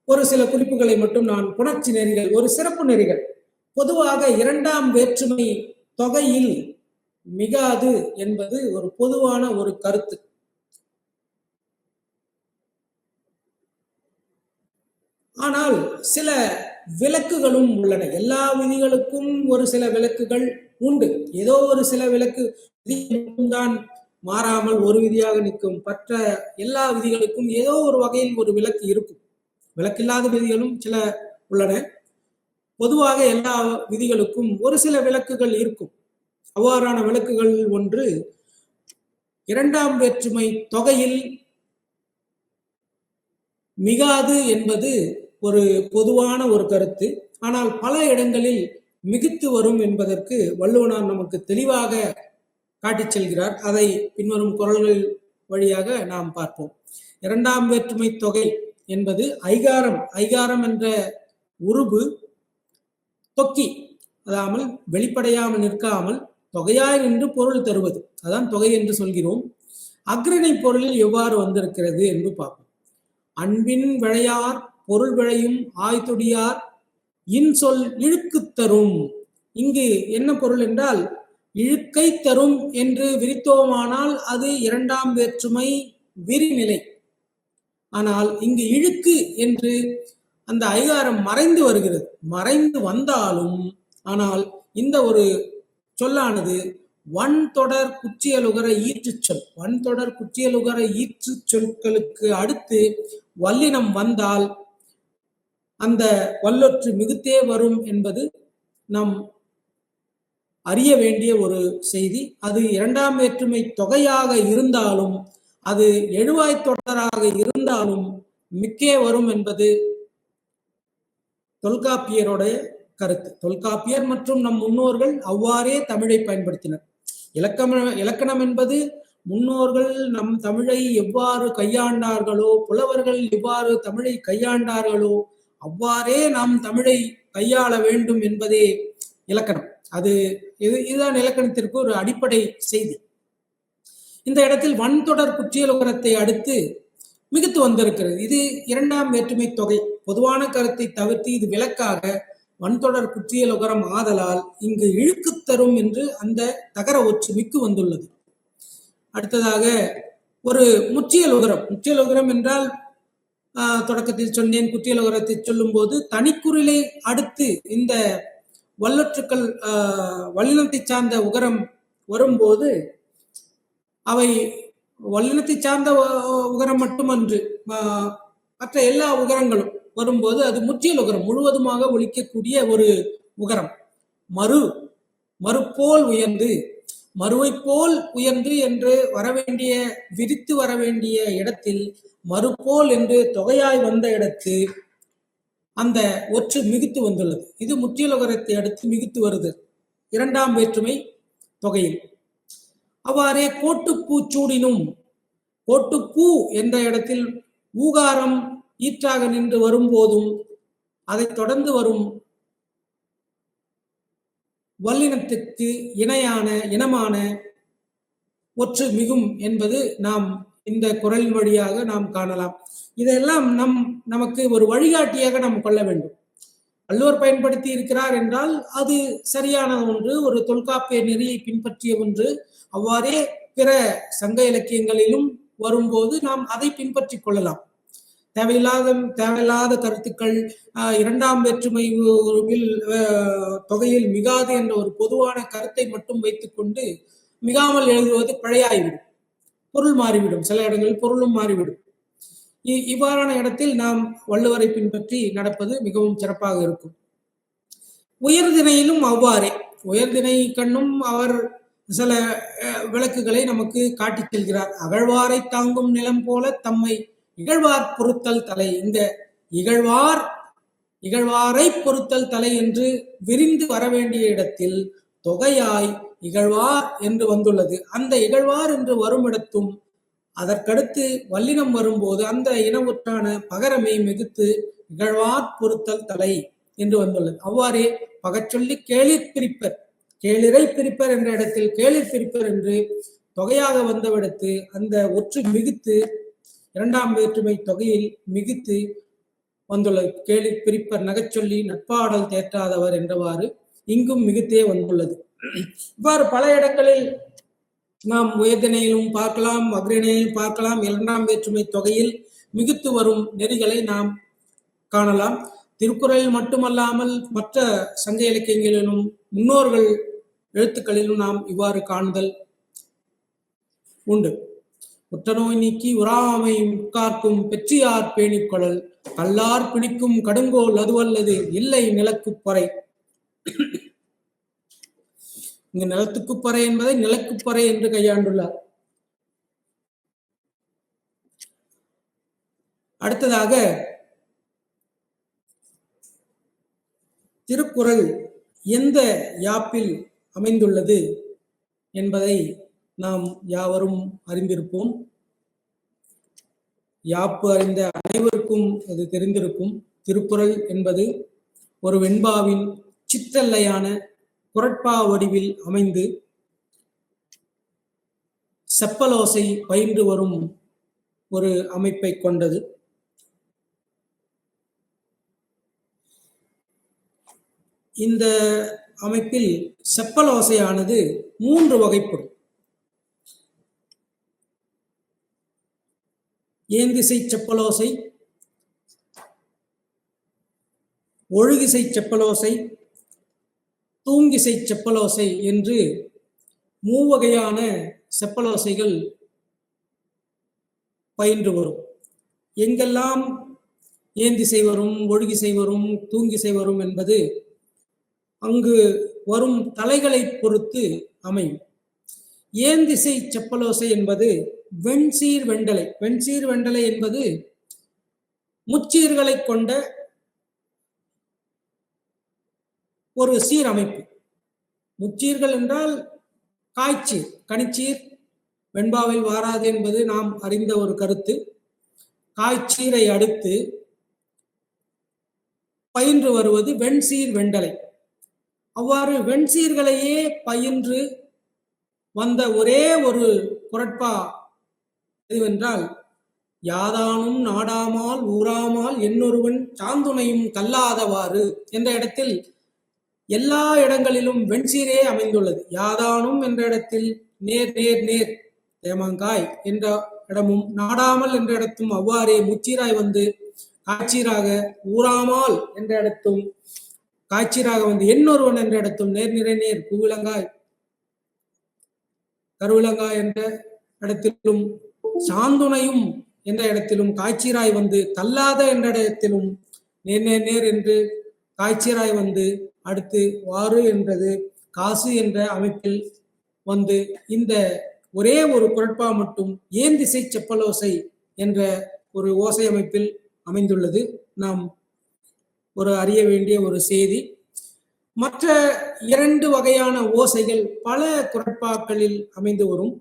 ஒரு சில குறிப்புகளை மட்டும் நான் புணர்ச்சி நெறிகள், ஒரு சிறப்பு நெறிகள். பொதுவாக இரண்டாம் வேற்றுமை தொகையில் மிகாது என்பது ஒரு பொதுவான ஒரு கருத்து. ஆனால் சில விலக்குகளும் உள்ளன. எல்லா விதிகளுக்கும் ஒரு சில விலக்குகள் உண்டு. ஏதோ ஒரு சில விலக்கு தான் மாறாமல் ஒரு விதியாக நிற்கும். மற்ற எல்லா விதிகளுக்கும் ஏதோ ஒரு வகையில் ஒரு விலக்கு இருக்கும். விலக்கில்லாத விதிகளும் சில உள்ளன. பொதுவாக எல்லா விதிகளுக்கும் ஒரு சில விலக்குகள் இருக்கும். அவ்வாறான விலக்குகள் ஒன்று, இரண்டாம் வேற்றுமை தொகையில் மிகாது என்பது ஒரு பொதுவான ஒரு கருத்து. ஆனால் பல இடங்களில் மிகுத்து வரும் என்பதற்கு வள்ளுவனார் நமக்கு தெளிவாக காட்டிச் செல்கிறார். அதை பின்வரும் குறள்கள் வழியாக நாம் பார்ப்போம். இரண்டாம் வேற்றுமை தொகை என்பது ஐகாரம். ஐகாரம் என்ற உருபு தொக்கி, அதாவது வெளிப்படையாமல் நிற்காமல் தொகையாய் நின்று பொருள் தருவது, அதான் தொகை என்று சொல்கிறோம். அக்ரணை பொருளில் எவ்வாறு வந்திருக்கிறது என்று பார்ப்போம். அன்பின் விளையார் பொருள் விளையும் ஆய்துடியார் இன்சொல் இழுக்கு தரும். இங்கு என்ன பொருள் என்றால், இழுக்கை தரும் என்று விரித்தோமானால் அது இரண்டாம் வேற்றுமை விரிநிலை. ஆனால் இங்கு இழுக்கு என்று அந்த ஐகாரம் மறைந்து வருகிறது. மறைந்து வந்தாலும் ஆனால் இந்த ஒரு சொல்லானது வன்தொடர் குற்றியலுகர ஈற்று சொல். வன்தொடர் குற்றியலுகர ஈற்று சொற்களுக்கு அடுத்து வல்லினம் வந்தால் அந்த வல்லொற்று மிகுத்தே வரும் என்பது நாம் அறிய வேண்டிய ஒரு செய்தி. அது இரண்டாம் வேற்றுமை தொகையாக இருந்தாலும், அது எழுவாய் தொடராக இருந்தாலும் மிக்கே வரும் என்பது தொல்காப்பியருடைய கருத்து. தொல்காப்பியர் மற்றும் நம் முன்னோர்கள் அவ்வாறே தமிழை பயன்படுத்தினர். இலக்கணம் என்பது முன்னோர்கள் நம் தமிழை எவ்வாறு கையாண்டார்களோ, புலவர்கள் எவ்வாறு தமிழை கையாண்டார்களோ அவ்வாறே நாம் தமிழை கையாள வேண்டும் என்பதே இலக்கணம். இதுதான் இலக்கணத்திற்கு ஒரு அடிப்படை செய்தி. இந்த இடத்தில் வன்தொடர் குற்றியலுகரத்தை அடுத்து மிகுத்து வந்திருக்கிறது. இது இரண்டாம் வேற்றுமை தொகை. பொதுவான கருத்தை தவிர்த்து இது விலக்காக வன்தொடர் குற்றியலுகரம் ஆதலால் இங்கு இழுக்கு தரும் என்று அந்த தகர ஒற்று மிக்கு வந்துள்ளது. அடுத்ததாக ஒரு முற்றியலுகரம். முற்றியலுகரம் என்றால் தொடக்கத்தில் சொன்னேன், குற்றியலுகரத்தை சொல்லும் போது தனிக்குறிலை அடுத்து இந்த வல்லொற்றுக்கள் வல்லினத்தை சார்ந்த உகரம் வரும்போது அவை வல்லினத்தை சார்ந்த உகரம் மட்டுமன்று மற்ற எல்லா உகரங்களும் வரும்போது அது முற்றியல் உகரம், முழுவதுமாக ஒழிக்கக்கூடிய ஒரு உகரம். மறுபோல் உயர்ந்து, மறுவை போல் உயர்ந்து என்று வரவேண்டிய, விரித்து வரவேண்டிய இடத்தில் மறுபோல் என்று தொகையாய் வந்த இடத்து அந்த ஒற்று மிகுத்து வந்துள்ளது. இது முற்றியலுகரத்தை அடுத்து மிகுத்து வருது இரண்டாம் வேற்றுமை தொகையில். அவ்வாறே கோட்டுப்பூ சூடினும், கோட்டுப்பூ என்ற இடத்தில் ஊகாரம் ஈற்றாக நின்று வரும்போதும் அதை தொடர்ந்து வரும் வல்லினத்துக்கு இனமான ஒற்று மிகும் என்பது நாம் இந்த குறளின் வழியாக நாம் காணலாம். இதெல்லாம் நமக்கு ஒரு வழிகாட்டியாக நாம் கொள்ள வேண்டும். வள்ளுவர் பயன்படுத்தி இருக்கிறார் என்றால் அது சரியான ஒன்று, ஒரு தொல்காப்பிய நெறியை பின்பற்றிய ஒன்று. அவ்வாறே பிற சங்க இலக்கியங்களிலும் வரும்போது நாம் அதை பின்பற்றி கொள்ளலாம். தேவையில்லாத கருத்துக்கள், இரண்டாம் வேற்றுமை தொகையில் மிகாது என்ற ஒரு பொதுவான கருத்தை மட்டும் வைத்துக்கொண்டு மிகாமல் எழுதுவது பிழையாய்விடும், பொருள் மாறிவிடும், சில இடங்களில் பொருளும் மாறிவிடும். இவ்வாறான இடத்தில் நாம் வள்ளுவரை பின்பற்றி நடப்பது மிகவும் சிறப்பாக இருக்கும். உயர்திணையிலும் அவ்வாறே. உயர்திணை கண்ணும் அவர் சில விளக்குகளை நமக்கு காட்டிச் செல்கிறார். அகழ்வாரை தாங்கும் நிலம் போல தம்மை இகழ்வார் பொறுத்தல் தலை. இந்த இகழ்வாரை பொறுத்தல் தலை என்று விரிந்து வர வேண்டிய இடத்தில் தொகையாய் இகழ்வார் என்று வந்துள்ளது. அந்த இகழ்வார் என்று வரும் இடத்தும் அதற்கடுத்து வல்லினம் வரும்போது அந்த இனவுற்றான பகரமை மிகுத்து இகழ்வார் பொறுத்தல் தலை என்று வந்துள்ளது. அவ்வாறே பகச்சொல்லி கேளிர் பிரிப்பர், கேளிரை பிரிப்பர் என்ற இடத்தில் கேளிர் பிரிப்பர் என்று தொகையாக வந்தவிடத்து அந்த ஒற்று மிகுத்து இரண்டாம் வேற்றுமை தொகையில் மிகுத்து வந்துள்ளது. கேளிர் பிரிப்பர் நகைச்சொல்லி நட்பாடல் தேற்றாதவர் என்றவாறு இங்கும் மிகுத்தே வந்துள்ளது. இவ்வாறு பல இடங்களில் நாம் உயர்திணையிலும் பார்க்கலாம், அக்ரிணையிலும் பார்க்கலாம். இரண்டாம் வேற்றுமை தொகையில் மிகுத்து வரும் நெறிகளை நாம் காணலாம். திருக்குறளில் மட்டுமல்லாமல் மற்ற சங்க இலக்கியங்களிலும் முன்னோர்கள் எழுத்துக்களிலும் நாம் இவ்வாறு காணுதல் உண்டு. உற்றநோய் நீக்கி உறாமை உட்கார்க்கும் பெற்றியார் பேணிக்கொள்ளல் கல்லார் பிணிக்கும் கடுங்கோல் அதுவல்லது இல்லை நிலக்குப்பறை. இங்கு நிலத்துக்குப்பறை என்பதை நிலக்குப்பறை என்று கையாண்டுள்ளார். அடுத்ததாக திருக்குறள் எந்த யாப்பில் அமைந்துள்ளது என்பதை நாம் யாவரும் அறிந்திருப்போம். யாப்பு அறிந்த அனைவருக்கும் அது தெரிந்திருக்கும். திருக்குறள் என்பது ஒரு வெண்பாவின் சிற்றல்லையான குறட்பா வடிவில் அமைந்து செப்பலோசை பயின்று வரும் ஒரு அமைப்பை கொண்டது. இந்த அமைப்பில் செப்பலோசையானது 3 வகைப்படும். ஏந்திசை செப்பலோசை, ஒழுகிசை செப்பலோசை, தூங்கிசை செப்பலோசை என்று 3 வகையான செப்பலோசைகள் பயின்று வரும். எங்கெல்லாம் ஏந்திசை வரும், ஒழுகிசை வரும், தூங்கிசை வரும் என்பது அங்கு வரும் தலைகளை பொறுத்து அமையும். ஏந்திசை செப்பலோசை என்பது வெண்சீர் வெண்டலை. வெண்சீர் வெண்டலை என்பது முச்சீர்களை கொண்ட ஒரு சீரமைப்பு. முச்சீர்கள் என்றால் காய்ச்சீர், கனிச்சீர் வெண்பாவில் வாராது என்பது நாம் அறிந்த ஒரு கருத்து. காய்ச்சீரை அடுத்து பயின்று வருவது வெண்சீர் வெண்டலை. அவ்வாறு வெண்சீர்களையே பயின்று வந்த ஒரே ஒரு குறட்பா எதுவென்றால் யாதானும் நாடாமால் ஊராமால் என்னொருவன் சாந்துணையும் கல்லாதவாறு என்ற இடத்தில் எல்லா இடங்களிலும் வெண்சீரே அமைந்துள்ளது. யாதானும் என்ற இடத்தில் நேர் நேர் நேர் தேமாங்காய் என்ற இடமும், நாடாமல் என்ற இடத்தும் அவ்வாறே முச்சீராய் வந்து காய்ச்சீராக, ஊராமால் என்ற இடத்தும் காய்ச்சீராக வந்து எண்ணொருவன் என்ற இடத்தும் நேர் நிறை நேர் பூவிலங்காய் கருவிலங்காய் என்ற இடத்திலும், சாந்துணையும் என்ற இடத்திலும் காய்ச்சீராய் வந்து கல்லாத என்ற இடத்திலும் நேர் நேர் நேர் என்று காய்ச்சீராய் வந்து அடுத்து வாறு என்றது காசு என்ற அமைப்பில் வந்து இந்த ஒரே ஒரு குறட்பா மட்டும் ஏந்திசை செப்பலோசை என்ற ஒரு ஓசை அமைப்பில் அமைந்துள்ளது. நாம் ஒரு அறிய வேண்டிய ஒரு செய்தி. மற்ற 2 வகையான ஓசைகள் பல குறட்பாக்களில் அமைந்து வரும்.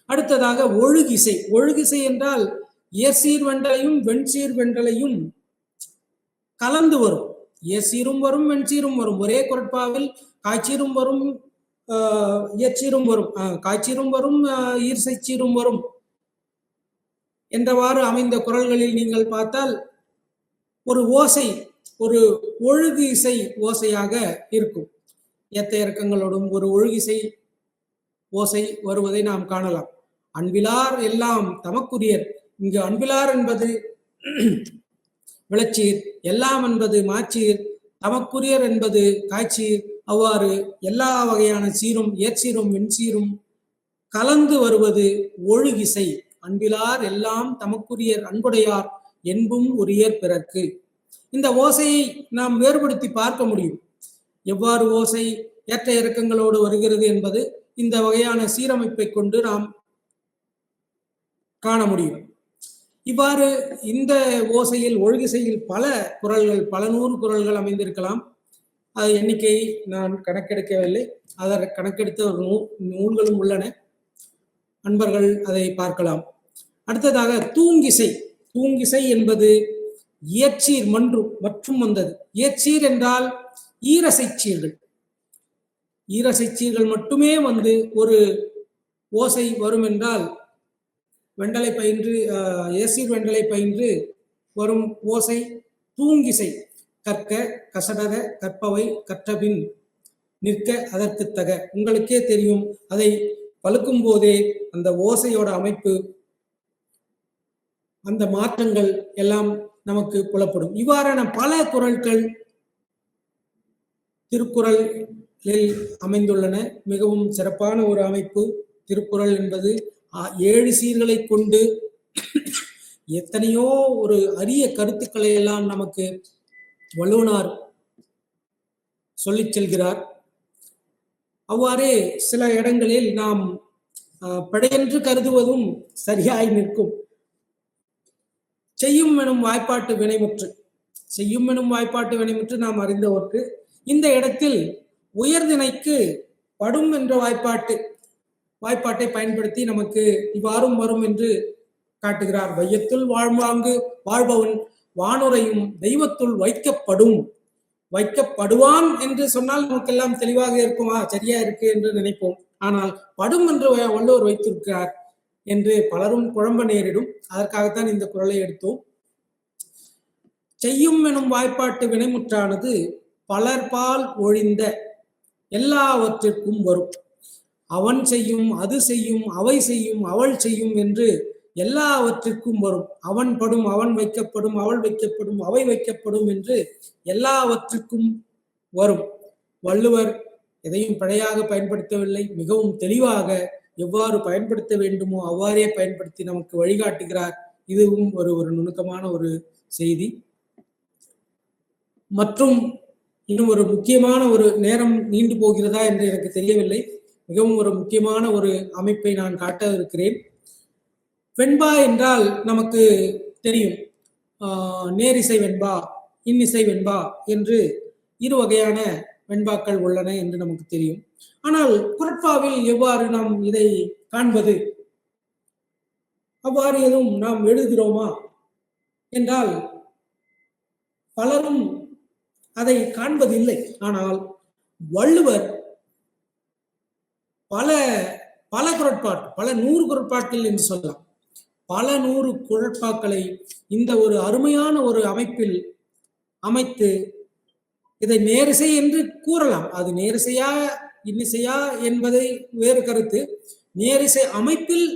அடுத்ததாக ஒழுகிசை. ஒழுகிசை என்றால் ஏசீர் வெண்டலையும் வெண்சீர் வெண்டலையும் கலந்து வரும். ஏசீரும் வரும், வெண்சீரும் வரும். ஒரே குறட்பாவில் காய்ச்சீரும் வரும், இயற்சீரும் வரும், காய்ச்சீரும் வரும், ஈர்சைச்சீரும் வரும் என்றவாறு அமைந்த குறள்களில் நீங்கள் பார்த்தால் ஒரு ஓசை ஒரு ஒழுகு இசை ஓசையாக இருக்கும். ஏத்த இறக்கங்களோடும் ஒரு ஒழுகிசை ஓசை வருவதை நாம் காணலாம். அன்பிலார் எல்லாம் தமக்குரியர். இங்கு அன்பிலார் என்பது விளச்சீர், எல்லாம் என்பது மாச்சீர், தமக்குரியர் என்பது காய்ச்சீர், அவ்வாறு எல்லா வகையான சீரும் ஏற்சீரும் வெண்சீரும் கலந்து வருவது ஒழுகிசை. அன்பிலார் எல்லாம் தமக்குரியர் அன்புடையார் என்பும் உரியர் பிறர்க்கு. இந்த ஓசையை நாம் வேறுபடுத்தி பார்க்க முடியும். எவ்வாறு ஓசை ஏற்ற இறக்கங்களோடு வருகிறது என்பது இந்த வகையான சீரமைப்பை கொண்டு நாம் காண முடியும். இவ்வாறு இந்த ஓசையில் ஒழுகிசையில் பல குறள்கள், பல நூறு குறள்கள் அமைந்திருக்கலாம். அது எண்ணிக்கையை நான் கணக்கெடுக்கவில்லை. அதை கணக்கெடுத்த நூல்களும் உள்ளன. அன்பர்கள் அதை பார்க்கலாம். அடுத்ததாக தூங்கிசை. தூங்கிசை என்பது இயற்சீர் மற்றும் வந்தது. இயற்சீர் என்றால் ஈரசைச்சீர்கள். ஈரசைச்சீர்கள் மட்டுமே வந்து ஒரு ஓசை வரும் என்றால் வெண்டலை பயின்று ஏசீர் வெண்டலை பயின்று வரும் ஓசை தூங்கிசை. கற்க கசடர கற்பவை கற்றபின் நிற்க அதற்கு தக. உங்களுக்கே தெரியும், அதை பழுக்கும் போதே அந்த ஓசையோட அமைப்பு, அந்த மாற்றங்கள் எல்லாம் நமக்கு புலப்படும். இவ்வாறான பல குறள்கள் திருக்குறளில் அமைந்துள்ளன. மிகவும் சிறப்பான ஒரு அமைப்பு திருக்குறள் என்பது. 7 சீர்களை கொண்டு எத்தனையோ ஒரு அரிய கருத்துக்களை எல்லாம் நமக்கு வள்ளுவனார் சொல்லிச் செல்கிறார். அவ்வாறே சில இடங்களில் நாம் பிழையென்று கருதுவதும் சரியாய் நிற்கும். செய்யும் எனும் வாய்ப்பாட்டு வினைமுற்று. செய்யும் எனும் வாய்ப்பாட்டு வினைமுற்று நாம் அறிந்தவர்க்கு இந்த இடத்தில் உயர்திணைக்கு படும் என்ற வாய்ப்பாட்டை பயன்படுத்தி நமக்கு இவ்வாறும் வரும் என்று காட்டுகிறார். வையத்துள் வாழ்பவன் வானுரையும் தெய்வத்துள் வைக்கப்படுவான் என்று சொன்னால் நமக்கெல்லாம் தெளிவாக இருக்குமா, சரியா இருக்கு என்று நினைப்போம். ஆனால் படும் என்று வள்ளுவர் வைத்திருக்கிறார் என்று பலரும் குழம்ப நேரிடும். அதற்காகத்தான் இந்த குறளை எடுத்தோம். செய்யும் எனும் வாய்ப்பாட்டு வினைமுற்றானது பலர்பால் ஒழிந்த எல்லாவற்றிற்கும் வரும். அவன் செய்யும், அது செய்யும், அவை செய்யும், அவள் செய்யும் என்று எல்லாவற்றிற்கும் வரும். அவன் படும், அவன் வைக்கப்படும், அவள் வைக்கப்படும், அவை வைக்கப்படும் என்று எல்லாவற்றிற்கும் வரும். வள்ளுவர் எதையும் பிழையாக பயன்படுத்தவில்லை. மிகவும் தெளிவாக எவ்வாறு பயன்படுத்த வேண்டுமோ அவ்வாறே பயன்படுத்தி நமக்கு வழிகாட்டுகிறார். இதுவும் ஒரு நுணுக்கமான ஒரு செய்தி. மற்றும் இன்னும் ஒரு முக்கியமான ஒரு நேரம் நீண்டு போகிறதா என்று எனக்கு தெரியவில்லை. மிகவும் ஒரு முக்கியமான ஒரு அமைப்பை நான் காட்ட இருக்கிறேன். வெண்பா என்றால் நமக்கு தெரியும். நேரிசை வெண்பா, இன்னிசை வெண்பா என்று 2 வகையான வெண்பாக்கள் உள்ளன என்று நமக்கு தெரியும். ஆனால் குறட்பாவில் எவ்வாறு நாம் இதை காண்பது? அவ்வாறு எதுவும் நாம் எழுதுகிறோமா என்றால் பலரும் அதை காண்பதில்லை. ஆனால் வள்ளுவர் பல குறட்பாட்டு, பல 100 குறட்பாக்கள் என்று சொல்லலாம், பல 100 குறட்பாக்களை இந்த ஒரு அருமையான ஒரு அமைப்பில் அமைத்து இதை நேரிசை என்று கூறலாம். அது நேரிசையா இன்னிசையா என்பதை வேறு கருத்து. நேரிசை அமைப்பில்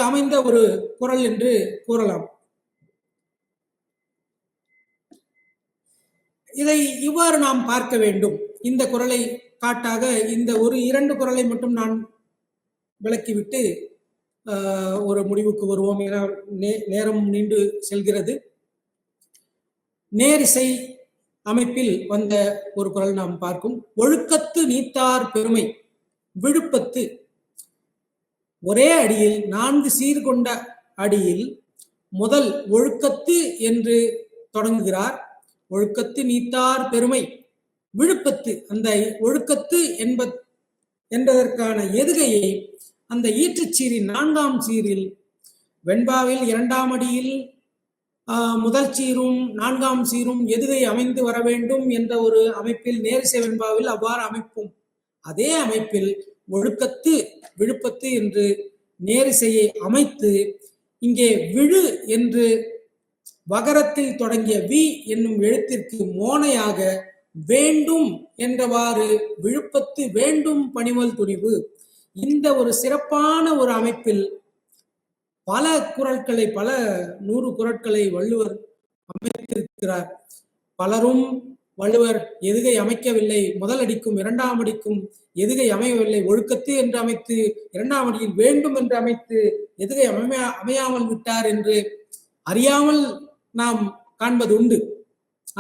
அமைந்த ஒரு குறள் என்று கூறலாம். இதை இவ்வாறு நாம் பார்க்க வேண்டும். இந்த குறளை காட்டாக இந்த 1-2 குறளை மட்டும் நான் விளக்கிவிட்டு ஒரு முடிவுக்கு வருவோம். என நேரம் நீண்டு செல்கிறது. நேரிசை அமைப்பில் வந்த ஒரு குறள் நாம் பார்க்கும். ஒழுக்கத்து நீத்தார் பெருமை விழுப்பத்து. ஒரே அடியில் 4 சீர் கொண்ட அடியில் முதல் ஒழுக்கத்து என்று தொடங்குகிறார். ஒழுக்கத்து நீத்தார் பெருமை விழுப்பத்து. அந்த ஒழுக்கத்து என்பதற்கான எதுகையை அந்த ஈற்றுச்சீரின் 4ஆம் சீரில், வெண்பாவில் 2ஆம் அடியில் முதல் சீரும் 4ஆம் சீரும் எதுகை அமைந்து வர வேண்டும் என்ற ஒரு அமைப்பில் நேரிசை வெண்பாவில் அவ்வாறு அமைப்போம். அதே அமைப்பில் ஒழுக்கத்து விழுப்பத்து என்று நேரிசையை அமைத்து இங்கே விழு என்று வகரத்தில் தொடங்கிய வி என்னும் எழுத்திற்கு மோனையாக வேண்டும் என்றவாறு விழுப்பத்து வேண்டும் பணிவல் துணிவு. இந்த ஒரு சிறப்பான ஒரு அமைப்பில் பல குறட்களை, பல 100 குறட்களை வள்ளுவர் அமைத்திருக்கிறார். பலரும் வள்ளுவர் எதுகை அமைக்கவில்லை, முதல் அடிக்கும் இரண்டாம் அடிக்கும் எதுகை அமையவில்லை, ஒழுக்கத்து என்று அமைத்து இரண்டாம் அடியில் வேண்டும் என்று அமைத்து எதுகை அமையாமல் விட்டார் என்று அறியாமல் நாம் காண்பது உண்டு.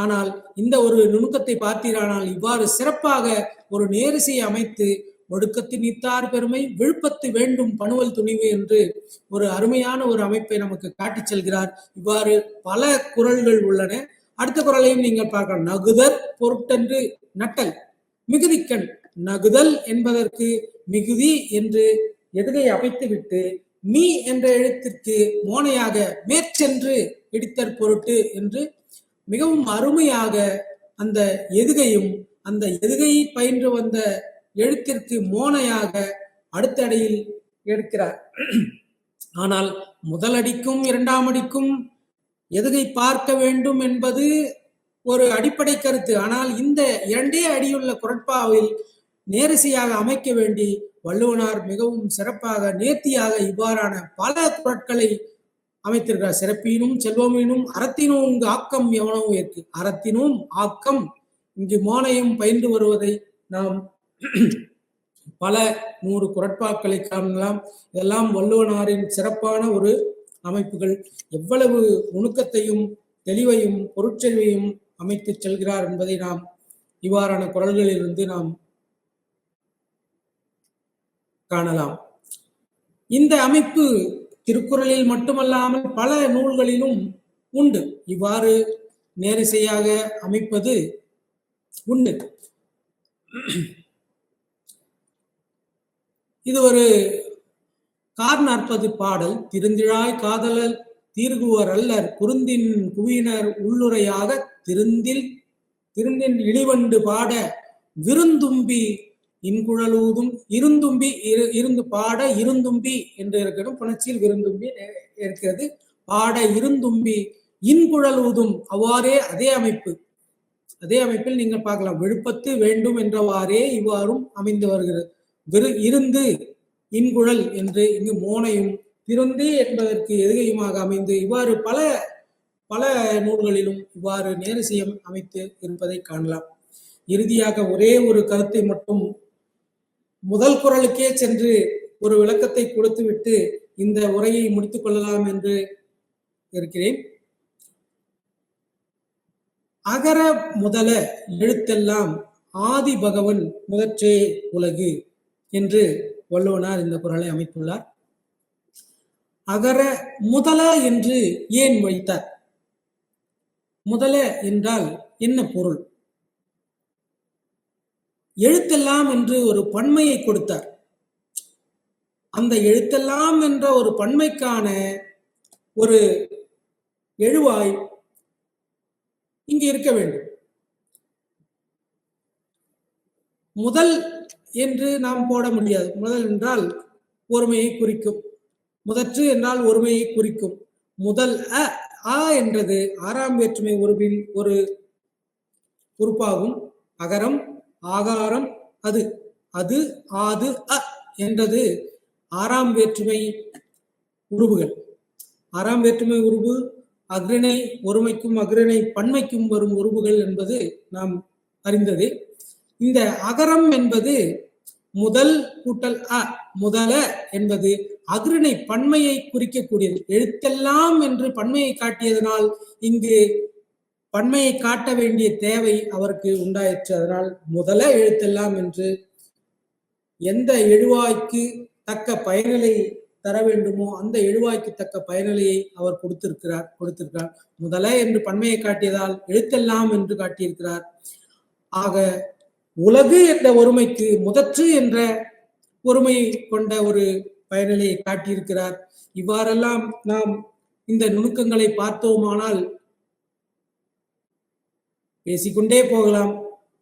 ஆனால் இந்த ஒரு நுணுக்கத்தை பார்த்தீரானால் இவ்வாறு சிறப்பாக ஒரு நேரிசையை அமைத்து ஒடுக்கத்து நீத்தார் பெருமை விழுப்பத்து வேண்டும் பணுவல் துணிவு என்று ஒரு அருமையான ஒரு அமைப்பை நமக்கு காட்டிச் செல்கிறார். இவ்வாறு பல குறள்கள் உள்ளன. அடுத்த குறளையும் நீங்கள் பார்க்கலாம். நகுதற் பொருட்டென்று நட்டல் மிகுதிக்கண். நகுதல் என்பதற்கு மிகுதி என்று எதுகை அமைத்துவிட்டு மீ என்ற எழுத்திற்கு மோனையாக மேற்சென்று இடித்தற் பொருட்டு என்று மிகவும் அருமையாக அந்த எதுகையும் அந்த எதுகையை பயின்று வந்த எழுத்திற்கு மோனையாக அடுத்த அடியில் எடுக்கிறார். ஆனால் முதல் அடிக்கும் இரண்டாம் அடிக்கும் எதுகை பார்க்க வேண்டும் என்பது ஒரு அடிப்படை கருத்து. ஆனால் இந்த இரண்டே அடியுள்ள குறட்பாவில் நேரிசையாக அமைக்க வேண்டி வள்ளுவனார் மிகவும் சிறப்பாக நேர்த்தியாக இவ்வாறான பல குறட்களை அமைத்திருக்கிறார். சிறப்பினும் செல்வமினும் அறத்தினும் இங்கு ஆக்கம் எவனவும் இருக்கு. அறத்தினும் ஆக்கம் இங்கு மோனையும் பயின்று வருவதை நாம் பல 100 குறட்பாக்களை காணலாம். இதெல்லாம் வள்ளுவனாரின் சிறப்பான ஒரு அமைப்புகள். எவ்வளவு நுணுக்கத்தையும் தெளிவையும் பொருட்செல்வையும் அமைத்து செல்கிறார் என்பதை நாம் இவ்வாறான குறள்களிலிருந்து நாம் காணலாம். இந்த அமைப்பு திருக்குறளில் மட்டுமல்லாமல் பல நூல்களிலும் உண்டு. இவ்வாறு நேரிசையாக அமைப்பது உண்டு. இது ஒரு கார் 40 பாடல். திருந்திழாய் காதலர் தீர்குவர் அல்லர் குறுந்தின் குவியினர் உள்ளுரையாக திருந்தின் இழிவண்டு பாட விருந்தும்பி இன்குழலூதும் இருந்தும்பி இருந்து பாட இருந்தும்பி என்று இருக்கணும். புணர்ச்சியில் விருந்தும்பி இருக்கிறது. பாட இருந்தும்பி இன்குழலூதும் அவ்வாறே அதே அமைப்பில் நீங்கள் பார்க்கலாம். விழுப்பத்து வேண்டும் என்றவாறே இவ்வாறும் அமைந்து வருகிறது. இருந்து இன்குழல் என்று இங்கு மோனையும் திருந்தி என்பதற்கு எதுகையுமாக அமைந்து இவ்வாறு பல நூல்களிலும் இவ்வாறு நேரிசையம் அமைத்து இருப்பதை காணலாம். இறுதியாக ஒரே ஒரு கருத்தை மட்டும் முதல் குறளுக்கே சென்று ஒரு விளக்கத்தை கொடுத்துவிட்டு இந்த உரையை முடித்துக் கொள்ளலாம் என்று இருக்கிறேன். அகர முதல எழுத்தெல்லாம் ஆதி பகவன் முதற்றே உலகு என்று வள்ளுவனார் இந்த குறளை அமைத்துள்ளார். அகர முதல என்று ஏன் வைத்தார்? முதல என்றால் என்ன பொருள்? எழுத்தெல்லாம் என்று ஒரு பன்மையை கொடுத்தார். அந்த எழுத்தெல்லாம் என்ற ஒரு பன்மைக்கான ஒரு எழுவாய் இங்கு இருக்க வேண்டும். முதல் என்று நாம் போட முடியாது. முதல் என்றால் ஒருமையை குறிக்கும். முதற்று என்றால் ஒருமையை குறிக்கும். முதல் அ என்றது 6ஆம் வேற்றுமை உருவில் ஒரு உறுப்பாகும். அகரம் ஆகாரம் அது ஆது அ என்றது 6ஆம் வேற்றுமை உருவுகள். 6ஆம் வேற்றுமை உருவு அக்ரிணை ஒருமைக்கும் அக்ரிணை பன்மைக்கும் வரும் உருவுகள் என்பது நாம் அறிந்தது. இந்த அகரம் என்பது முதல் கூட்டல் அ முதல என்பது அக்ரிணை பன்மையை குறிக்கக்கூடியது. எழுத்தெல்லாம் என்று பன்மையை காட்டியதனால் இங்கு பன்மையை காட்ட வேண்டிய தேவை அவருக்கு உண்டாயிற்று. அதனால் முதல எழுத்தெல்லாம் என்று எந்த எழுவாய்க்கு தக்க பயனிலை தர வேண்டுமோ அந்த எழுவாய்க்கு தக்க பயனிலையை அவர் கொடுத்திருக்கிறார். முதல என்று பன்மையை காட்டியதால் எழுத்தெல்லாம் என்று காட்டியிருக்கிறார். ஆக உலகு என்ற ஒருமைக்கு முதற்று என்ற ஒருமையை கொண்ட ஒரு பயனிலையை காட்டியிருக்கிறார். இவ்வாறெல்லாம் நாம் இந்த நுணுக்கங்களை பார்த்தோமானால் பேசிக்கொண்டே போகலாம்.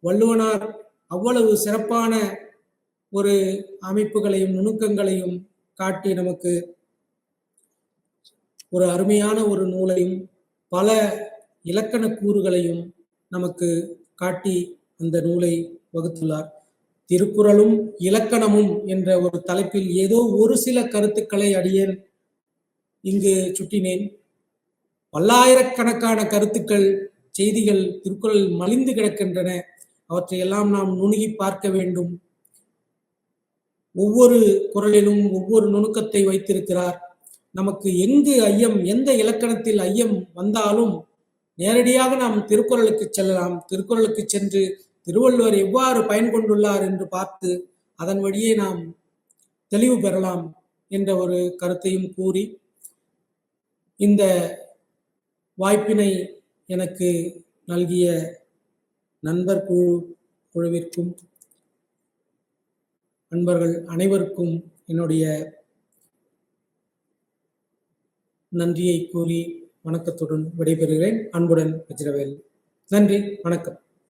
வள்ளுவனார் அவ்வளவு சிறப்பான ஒரு அமைப்புகளையும் நுணுக்கங்களையும் காட்டி நமக்கு ஒரு அருமையான ஒரு நூலையும் பல இலக்கண கூறுகளையும் நமக்கு காட்டி அந்த நூலை வகுத்துள்ளார். திருக்குறளும் இலக்கணமும் என்ற ஒரு தலைப்பில் ஏதோ ஒரு சில கருத்துக்களை அடியேன் இங்கு சுட்டினேன். பல்லாயிரக்கணக்கான கருத்துக்கள் செய்திகள் திருக்குறள் மலிந்து கிடக்கின்றன. அவற்றையெல்லாம் நாம் நுணுகி பார்க்க வேண்டும். ஒவ்வொரு குறளிலும் ஒவ்வொரு நுணுக்கத்தை வைத்திருக்கிறார். நமக்கு எங்கு ஐயம், எந்த இலக்கணத்தில் ஐயம் வந்தாலும் நேரடியாக நாம் திருக்குறளுக்கு செல்லலாம். திருக்குறளுக்கு சென்று திருவள்ளுவர் எவ்வாறு பயன் கொண்டுள்ளார் என்று பார்த்து அதன் வழியே நாம் தெளிவு பெறலாம் என்ற ஒரு கருத்தையும் கூறி, இந்த வாய்ப்பினை எனக்கு நல்கிய நண்பர் குழுவிற்கும் நண்பர்கள் அனைவருக்கும் என்னுடைய நன்றியை கூறி வணக்கத்துடன் விடைபெறுகிறேன். அன்புடன் வஜ்ரவேல். நன்றி, வணக்கம்.